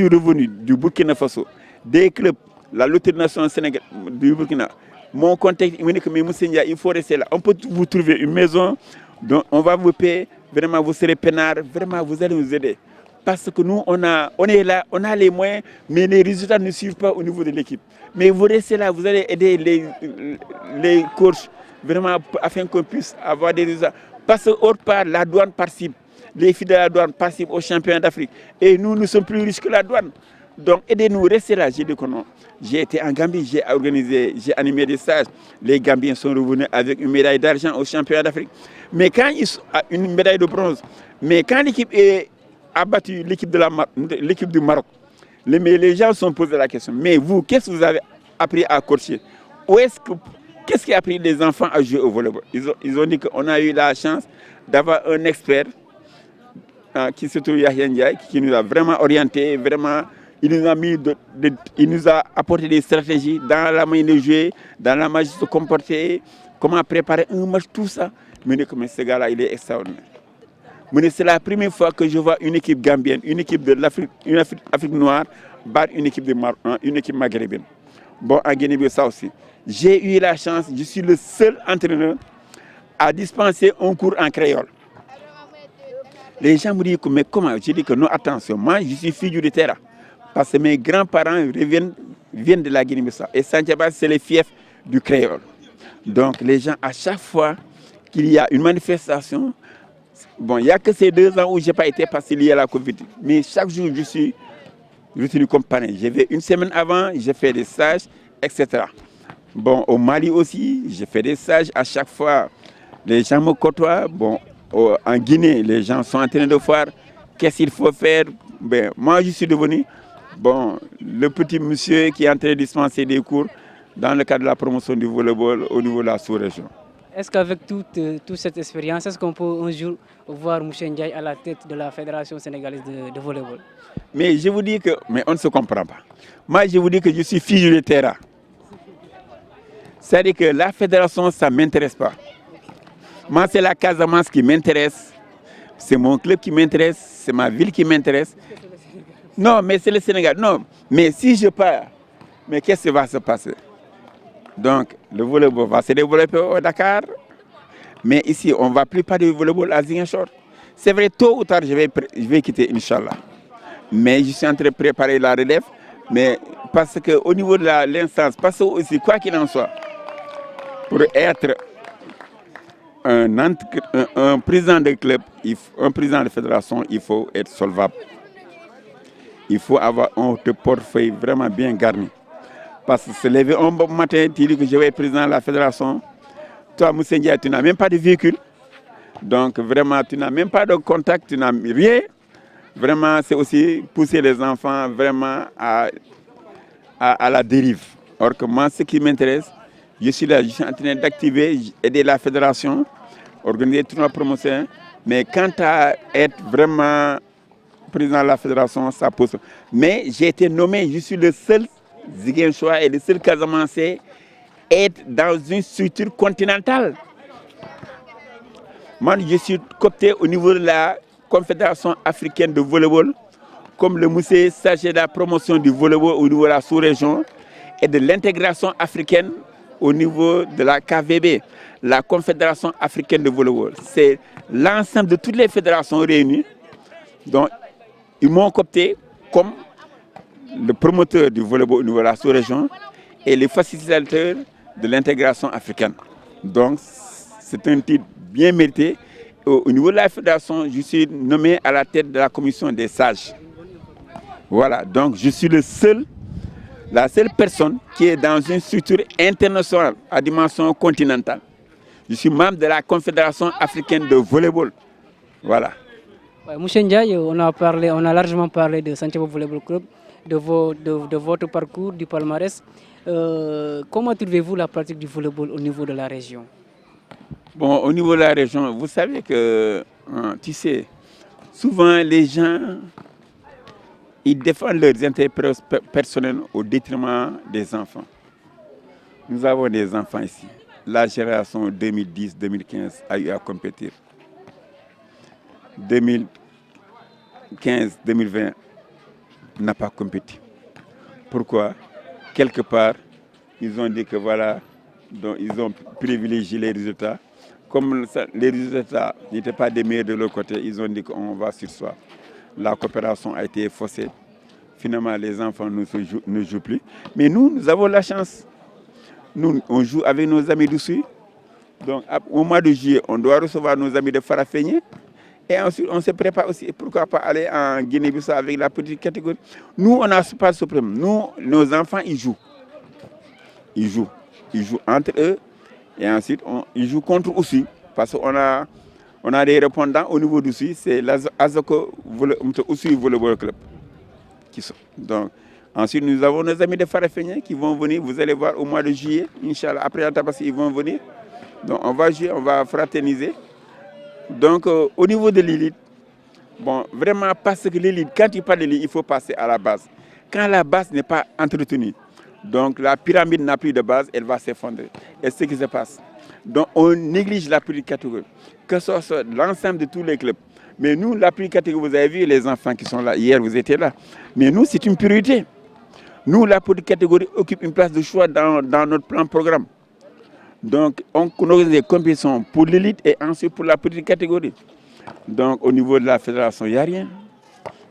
revenu du Burkina Faso, des clubs, la loterie nationale Sénégal, du Burkina, mon contexte, il me dit que il faut rester là. On peut vous trouver une maison, donc on va vous payer, vraiment vous serez peinard, vraiment vous allez nous aider. Parce que nous, on est là, on a les moyens, mais les résultats ne suivent pas au niveau de l'équipe. Mais vous restez là, vous allez aider les coachs, vraiment, afin qu'on puisse avoir des résultats. Parce que, autre part, la douane participe, les filles de la douane participent aux championnats d'Afrique. Et nous sommes plus riches que la douane. Donc, aidez-nous, restez là. J'ai dit que non. J'ai été en Gambie, j'ai animé des stages. Les Gambiens sont revenus avec une médaille d'argent aux championnats d'Afrique. Mais quand une médaille de bronze, mais quand l'équipe a battu l'équipe du Maroc, les gens se sont posé la question, mais vous, qu'est-ce que vous avez appris à coacher? Qu'est-ce qui a appris les enfants à jouer au volleyball? Ils ont dit qu'on a eu la chance d'avoir un expert qui se trouve Yahya Ndiaye, qui nous a vraiment orienté, vraiment, il nous a apporté des stratégies dans la manière de jouer, dans la manière de se comporter, comment préparer un match, tout ça. Mais ce gars-là, il est extraordinaire. C'est la première fois que je vois une équipe gambienne, une équipe de l'Afrique, Afrique noire, battre une équipe maghrébine. Bon, en Guinée-Bissau aussi. J'ai eu la chance, je suis le seul entraîneur à dispenser un cours en créole. Les gens me disent, mais comment? Je dis que non, attention, moi je suis figure de terre. Parce que mes grands-parents viennent de la Guinée-Bissau. Et Santhiaba, c'est les fiefs du créole. Donc les gens, à chaque fois qu'il y a une manifestation, bon, il n'y a que ces 2 ans où je n'ai pas été parce qu'il y a la Covid. Mais chaque jour, je suis retenu comme parrain. J'ai fait une semaine avant, j'ai fait des stages, etc. Bon, au Mali aussi, j'ai fait des stages. À chaque fois, les gens me côtoient. Bon, en Guinée, les gens sont en train de voir qu'est-ce qu'il faut faire. Ben, moi, je suis devenu le petit monsieur qui est en train de dispenser des cours dans le cadre de la promotion du volleyball au niveau de la sous-région. Est-ce qu'avec toute cette expérience, est-ce qu'on peut un jour voir Moussa Ndiaye à la tête de la Fédération sénégalaise de volleyball? Mais je vous dis que, mais on ne se comprend pas. Moi, je vous dis que je suis fille de terrain. C'est-à-dire que la fédération, ça ne m'intéresse pas. Moi, c'est la Casamance qui m'intéresse. C'est mon club qui m'intéresse. C'est ma ville qui m'intéresse. Non, mais c'est le Sénégal. Non, mais si je pars, mais qu'est-ce qui va se passer? Donc, le volleyball va se développer au Dakar. Mais ici, on ne va plus parler du volleyball à Ziguinchor. C'est vrai, tôt ou tard, je vais quitter, Inch'Allah. Mais je suis en train de préparer la relève. Mais parce qu'au niveau de l'instance, parce que aussi, quoi qu'il en soit, pour être un président de club, un président de fédération, il faut être solvable. Il faut avoir un portefeuille vraiment bien garni. Parce que se lever un bon matin, tu dis que je vais être président de la fédération. Toi, Moussa Ndiaye, tu n'as même pas de véhicule. Donc vraiment, tu n'as même pas de contact, tu n'as rien. Vraiment, c'est aussi pousser les enfants vraiment à la dérive. Or que moi, ce qui m'intéresse, je suis là, je suis en train d'activer, aider la fédération, organiser toute ma promotion. Mais quant à être vraiment président de la fédération, ça pose. Mais j'ai été nommé, je suis le seul Ziguinchor et le seul Casamançais être dans une structure continentale. Moi, je suis coopté au niveau de la Confédération africaine de volleyball, comme le monsieur chargé de la promotion du volleyball au niveau de la sous-région et de l'intégration africaine au niveau de la KVB, la Confédération africaine de volleyball. C'est l'ensemble de toutes les fédérations réunies. Donc, ils m'ont coopté comme le promoteur du volleyball au niveau de la sous-région et le facilitateur de l'intégration africaine. Donc, c'est un titre bien mérité. Au niveau de la fédération, je suis nommé à la tête de la commission des sages. Voilà, donc je suis la seule personne qui est dans une structure internationale à dimension continentale. Je suis membre de la Confédération africaine de volleyball. Voilà. Ouais, Monsieur Ndiaye, on a largement parlé de Santhiaba Volleyball Club, de votre parcours, du palmarès. Comment trouvez-vous la pratique du volleyball au niveau de la région? Bon, au niveau de la région, vous savez que, tu sais, souvent les gens, ils défendent leurs intérêts personnels au détriment des enfants. Nous avons des enfants ici. La génération 2010-2015 a eu à compétir. 2015-2020 n'a pas compéti. Pourquoi? Quelque part, ils ont dit que voilà, donc ils ont privilégié les résultats. Comme les résultats n'étaient pas des meilleurs de leur côté, ils ont dit qu'on va surseoir. La coopération a été faussée. Finalement, les enfants ne jouent plus. Mais nous avons la chance. Nous, on joue avec nos amis d'Oussouye. Donc, au mois de juillet, on doit recevoir nos amis de Farafenni. Et ensuite, on se prépare aussi. Pourquoi pas aller en Guinée-Bissau avec la petite catégorie? Nous, on n'a pas ce problème. Nous, nos enfants, ils jouent. Ils jouent entre eux. Et ensuite, ils jouent contre Oussouye. Parce qu'on a des répondants au niveau d'Oussouye. C'est l'Azoko Oussouye Volleyball Club. Donc, ensuite, nous avons nos amis de Farafenni qui vont venir. Vous allez voir au mois de juillet, Inch'Allah. Après Antabassi, ils vont venir. Donc, on va jouer, on va fraterniser. Donc, au niveau de l'élite, bon, vraiment, parce que l'élite, quand il parle de l'élite, il faut passer à la base. Quand la base n'est pas entretenue, donc la pyramide n'a plus de base, elle va s'effondrer. Et c'est ce qui se passe. Donc, on néglige la petite catégorie, que ce soit l'ensemble de tous les clubs. Mais nous, la petite catégorie, vous avez vu les enfants qui sont là. Hier, vous étiez là. Mais nous, c'est une priorité. Nous, la petite catégorie occupe une place de choix dans notre plan programme. Donc, on organise des compétitions pour l'élite et ensuite pour la petite catégorie. Donc, au niveau de la fédération, il n'y a rien.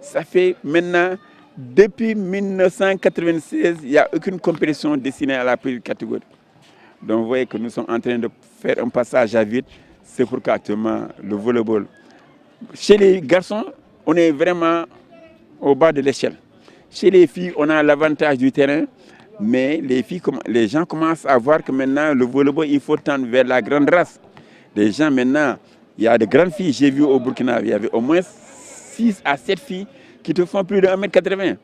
Ça fait maintenant, depuis 1996, il n'y a aucune compétition destinée à la petite catégorie. Donc, vous voyez que nous sommes en train de faire un passage à vide. C'est pourquoi actuellement, le volleyball. Chez les garçons, on est vraiment au bas de l'échelle. Chez les filles, on a l'avantage du terrain. Mais les gens commencent à voir que maintenant, le volleyball, il faut tendre vers la grande race. Les gens, maintenant, il y a de grandes filles. J'ai vu au Burkina, il y avait au moins 6 à 7 filles qui te font plus de 1m80.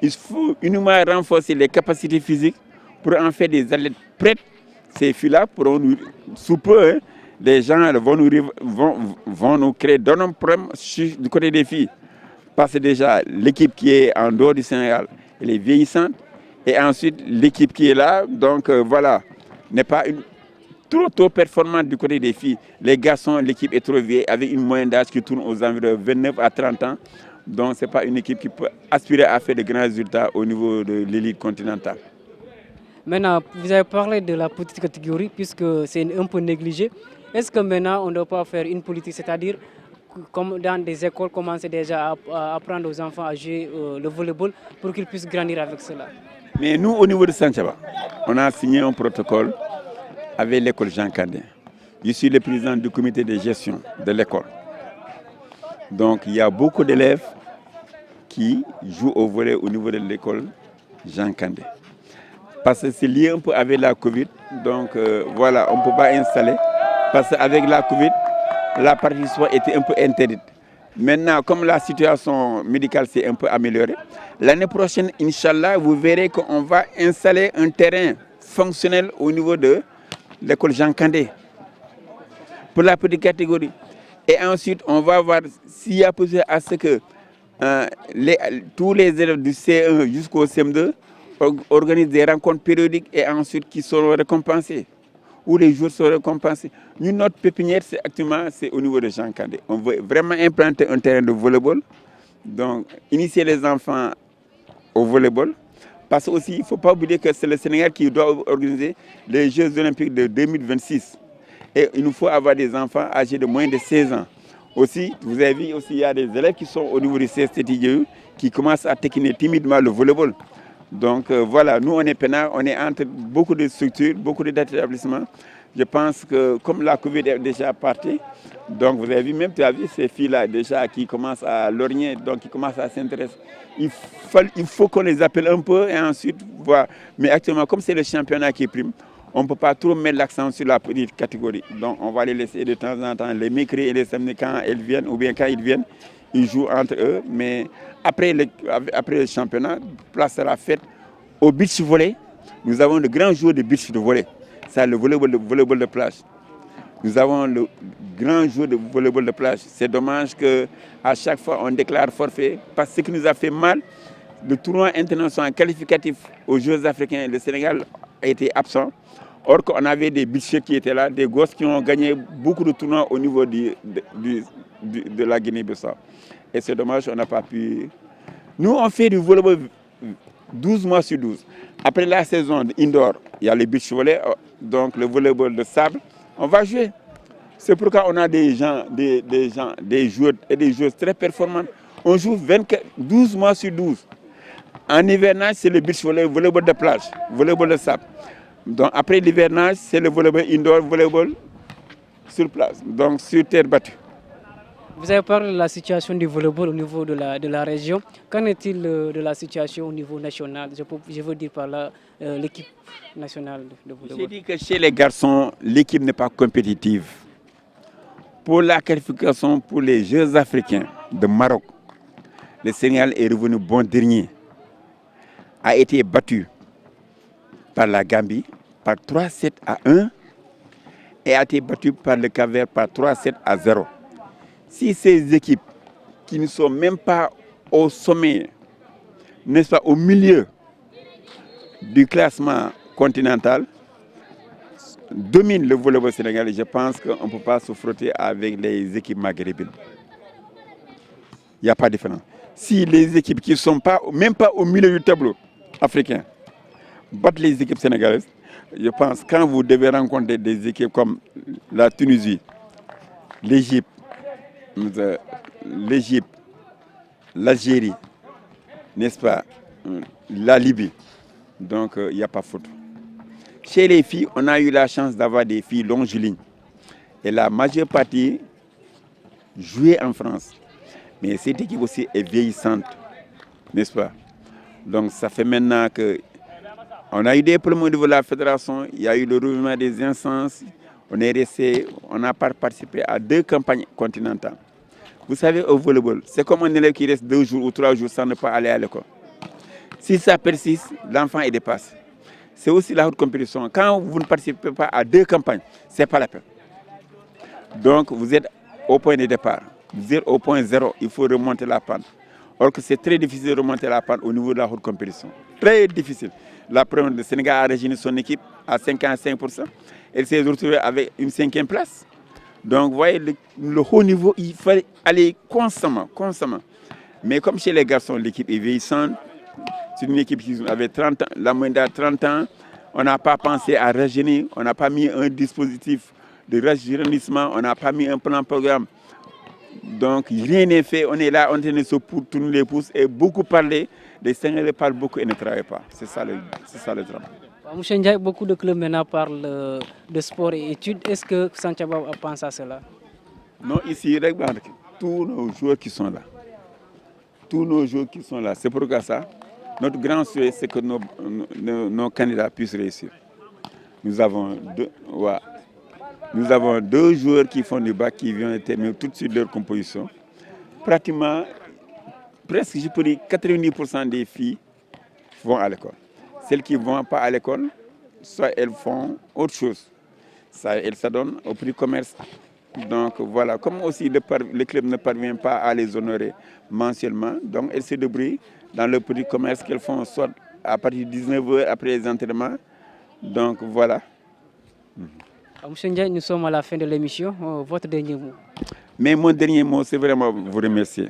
Il faut uniquement renforcer les capacités physiques pour en faire des athlètes prêtes. Ces filles-là pourront nous, sous peu, hein, les gens vont nous créer d'énormes problèmes du côté des filles. Parce que déjà, l'équipe qui est en dehors du Sénégal, elle est vieillissante. Et ensuite, l'équipe qui est là, donc voilà, n'est pas trop performante du côté des filles. Les garçons, l'équipe est trop vieille, avec une moyenne d'âge qui tourne aux environs de 29 à 30 ans. Donc, ce n'est pas une équipe qui peut aspirer à faire de grands résultats au niveau de l'élite continentale. Maintenant, vous avez parlé de la petite catégorie, puisque c'est un peu négligé. Est-ce que maintenant, on ne doit pas faire une politique, c'est-à-dire, comme dans des écoles, commencer déjà à apprendre aux enfants à jouer le volleyball pour qu'ils puissent grandir avec cela? Mais nous, au niveau de Santhiaba, on a signé un protocole avec l'école Jean Kandé. Je suis le président du comité de gestion de l'école. Donc, il y a beaucoup d'élèves qui jouent au volley au niveau de l'école Jean Kandé. Parce que c'est lié un peu avec la Covid. Donc, voilà, on ne peut pas installer. Parce qu'avec la Covid, la participation était un peu interdite. Maintenant, comme la situation médicale s'est un peu améliorée, l'année prochaine, Inch'Allah, vous verrez qu'on va installer un terrain fonctionnel au niveau de l'école Jean Kandé pour la petite catégorie. Et ensuite, on va voir s'il y a possible à ce que tous les élèves du C1 jusqu'au CM2 organise des rencontres périodiques et ensuite qui seront récompensées, où les jours seront récompensés. Nous, notre pépinière, actuellement, c'est au niveau de Jean Kandé. On veut vraiment implanter un terrain de volleyball, donc initier les enfants au volleyball. Parce qu'il ne faut pas oublier que c'est le Sénégal qui doit organiser les Jeux Olympiques de 2026. Et il nous faut avoir des enfants âgés de moins de 16 ans. Aussi, vous avez vu, aussi, il y a des élèves qui sont au niveau du CSTTGU qui commencent à taquiner timidement le volleyball. Donc voilà, nous on est peinards, on est entre beaucoup de structures, beaucoup d'établissements. Je pense que comme la Covid est déjà partie, donc vous avez vu, même tu as vu ces filles-là déjà qui commencent à lorgner, donc qui commencent à s'intéresser. Il faut qu'on les appelle un peu et ensuite voir. Mais actuellement, comme c'est le championnat qui prime, on ne peut pas trop mettre l'accent sur la petite catégorie. Donc on va les laisser de temps en temps, les mercredis et les samedis quand elles viennent, ou bien quand ils viennent, ils jouent entre eux. Mais après le championnat, place sera faite au beach volley. Nous avons de grands joueurs de beach de volley. C'est le volleyball de plage. Nous avons le grand joueur de volleyball de plage. C'est dommage qu'à chaque fois on déclare forfait. Parce que ce qui nous a fait mal, le tournoi international qualificatif aux Jeux africains, le Sénégal a été absent. Or qu'on avait des bichets qui étaient là, des gosses qui ont gagné beaucoup de tournois au niveau de la Guinée-Bissau. Et c'est dommage, on n'a pas pu. Nous, on fait du volleyball 12 mois sur 12. Après la saison indoor, il y a le beach volley, donc le volleyball de sable. On va jouer. C'est pourquoi on a des joueurs et des joueuses très performantes. On joue 12 mois sur 12. En hivernage, c'est le beach volley, volleyball de plage, volleyball de sable. Donc après l'hivernage, c'est le volleyball indoor, volleyball sur place, donc sur terre battue. Vous avez parlé de la situation du volleyball au niveau de la région. Qu'en est-il de la situation au niveau national? Je veux dire par là l'équipe nationale de volleyball. J'ai dit que chez les garçons, l'équipe n'est pas compétitive. Pour la qualification pour les Jeux africains de Maroc, le Sénégal est revenu bon dernier. A été battu par la Gambie par 3-7-1 et a été battu par le Cap-Vert par 3-7-0. Si ces équipes qui ne sont même pas au sommet, n'est-ce pas, au milieu du classement continental, dominent le volleyball sénégalais, je pense qu'on ne peut pas se frotter avec les équipes maghrébines. Il n'y a pas de différence. Si les équipes qui ne sont même pas au milieu du tableau africain battent les équipes sénégalaises, je pense que quand vous devez rencontrer des équipes comme la Tunisie, l'Égypte, l'Algérie, n'est-ce pas, la Libye, donc il n'y a pas faute. Chez les filles, on a eu la chance d'avoir des filles longilignes. Et la majeure partie jouait en France. Mais cette équipe aussi est vieillissante, n'est-ce pas? Donc ça fait maintenant que on a eu des problèmes au niveau de la fédération, il y a eu le renouvellement des instances, on n'a pas participé à 2 campagnes continentales. Vous savez, au volleyball, c'est comme un élève qui reste 2 jours ou 3 jours sans ne pas aller à l'école. Si ça persiste, l'enfant est dépassé. C'est aussi la haute compétition. Quand vous ne participez pas à 2 campagnes, ce n'est pas la peine. Donc vous êtes au point de départ. Vous êtes au point 0, il faut remonter la pente. Or que c'est très difficile de remonter la pente au niveau de la haute compétition. Très difficile. La première, le Sénégal a régéné son équipe à 55%. Elle s'est retrouvée avec une 5e place. Donc vous voyez, le haut niveau, il fallait aller constamment. Mais comme chez les garçons, l'équipe est vieillissante. C'est une équipe qui avait 30 ans, la moyenne d'âge 30 ans. On n'a pas pensé à rajeunir. On n'a pas mis un dispositif de rajeunissement. On n'a pas mis un plan programme. Donc rien n'est fait. On est là, on tenait ça pour tourner les pouces et beaucoup parler. Les Sénégalais parlent beaucoup et ne travaillent pas. C'est ça le drame. Monsieur Ndiaye, beaucoup de clubs maintenant parlent de sport et études. Est-ce que Santhiaba pense à cela? Non, ici, regarde, tous nos joueurs qui sont là. C'est pourquoi ça, notre grand souhait, c'est que nos candidats puissent réussir. Nous avons 2 joueurs qui font du bac, qui viennent terminer tout de suite leur composition. Pratiquement, presque, je peux dire, 90% des filles vont à l'école. Celles qui ne vont pas à l'école, soit elles font autre chose. Ça, elles s'adonnent au prix commerce. Donc voilà, comme aussi le club ne parvient pas à les honorer mensuellement, donc elles se débrouillent dans le petit commerce qu'elles font soit à partir de 19h après les entraînements. Donc voilà. Monsieur Ndiaye, nous sommes à la fin de l'émission. Votre dernier mot? Mais mon dernier mot, c'est vraiment vous remercier.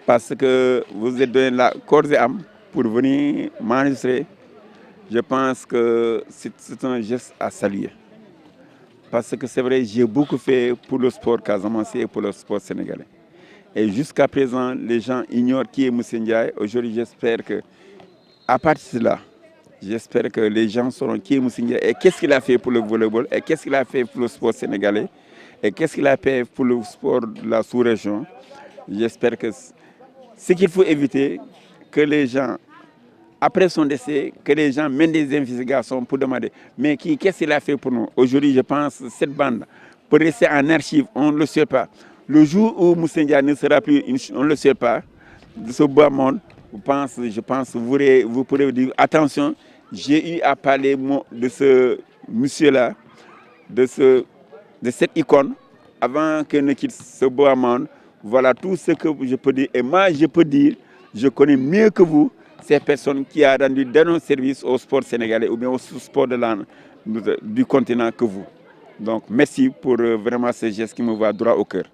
Parce que vous êtes donné la corps et âme pour venir m'enregistrer. Je pense que c'est un geste à saluer. Parce que c'est vrai, j'ai beaucoup fait pour le sport casamançais et pour le sport sénégalais. Et jusqu'à présent, les gens ignorent qui est Moussa Ndiaye. Aujourd'hui, j'espère que, à partir de là, j'espère que les gens sauront qui est Moussa Ndiaye et qu'est-ce qu'il a fait pour le volleyball et qu'est-ce qu'il a fait pour le sport sénégalais et qu'est-ce qu'il a fait pour le sport de la sous-région. J'espère que ce qu'il faut éviter, que les gens, après son décès, que les gens mènent des investigations pour demander mais qu'est-ce qu'il a fait pour nous. Aujourd'hui, je pense que cette bande peut rester en archive, on ne le sait pas. Le jour où Moussa Ndiaye ne sera plus, on ne le sait pas, de ce bas monde, je pense vous pourrez vous dire attention, j'ai eu à parler de ce monsieur-là, de cette icône, avant qu'il ne quitte ce beau monde. Voilà tout ce que je peux dire. Et moi, je peux dire, je connais mieux que vous ces personnes qui ont rendu d'énormes services au sport sénégalais ou bien au sport du continent que vous. Donc, merci pour vraiment ce geste qui me va droit au cœur.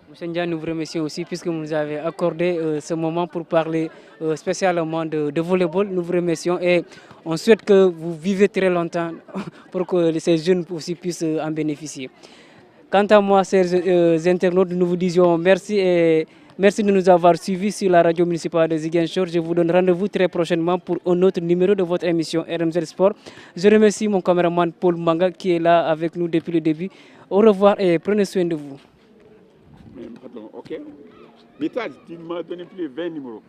Monsieur Ndiaye, nous vous remercions aussi puisque vous nous avez accordé ce moment pour parler spécialement de volleyball. Nous vous remercions et on souhaite que vous vivez très longtemps pour que ces jeunes aussi puissent en bénéficier. Quant à moi, chers internautes, nous vous disions merci et merci de nous avoir suivis sur la radio municipale de Ziguinchor. Je vous donne rendez-vous très prochainement pour un autre numéro de votre émission RMZ Sport. Je remercie mon caméraman Paul Manga qui est là avec nous depuis le début. Au revoir et prenez soin de vous. Mais pardon, ok. Mais toi, tu m'as donné plus de 20 numéros.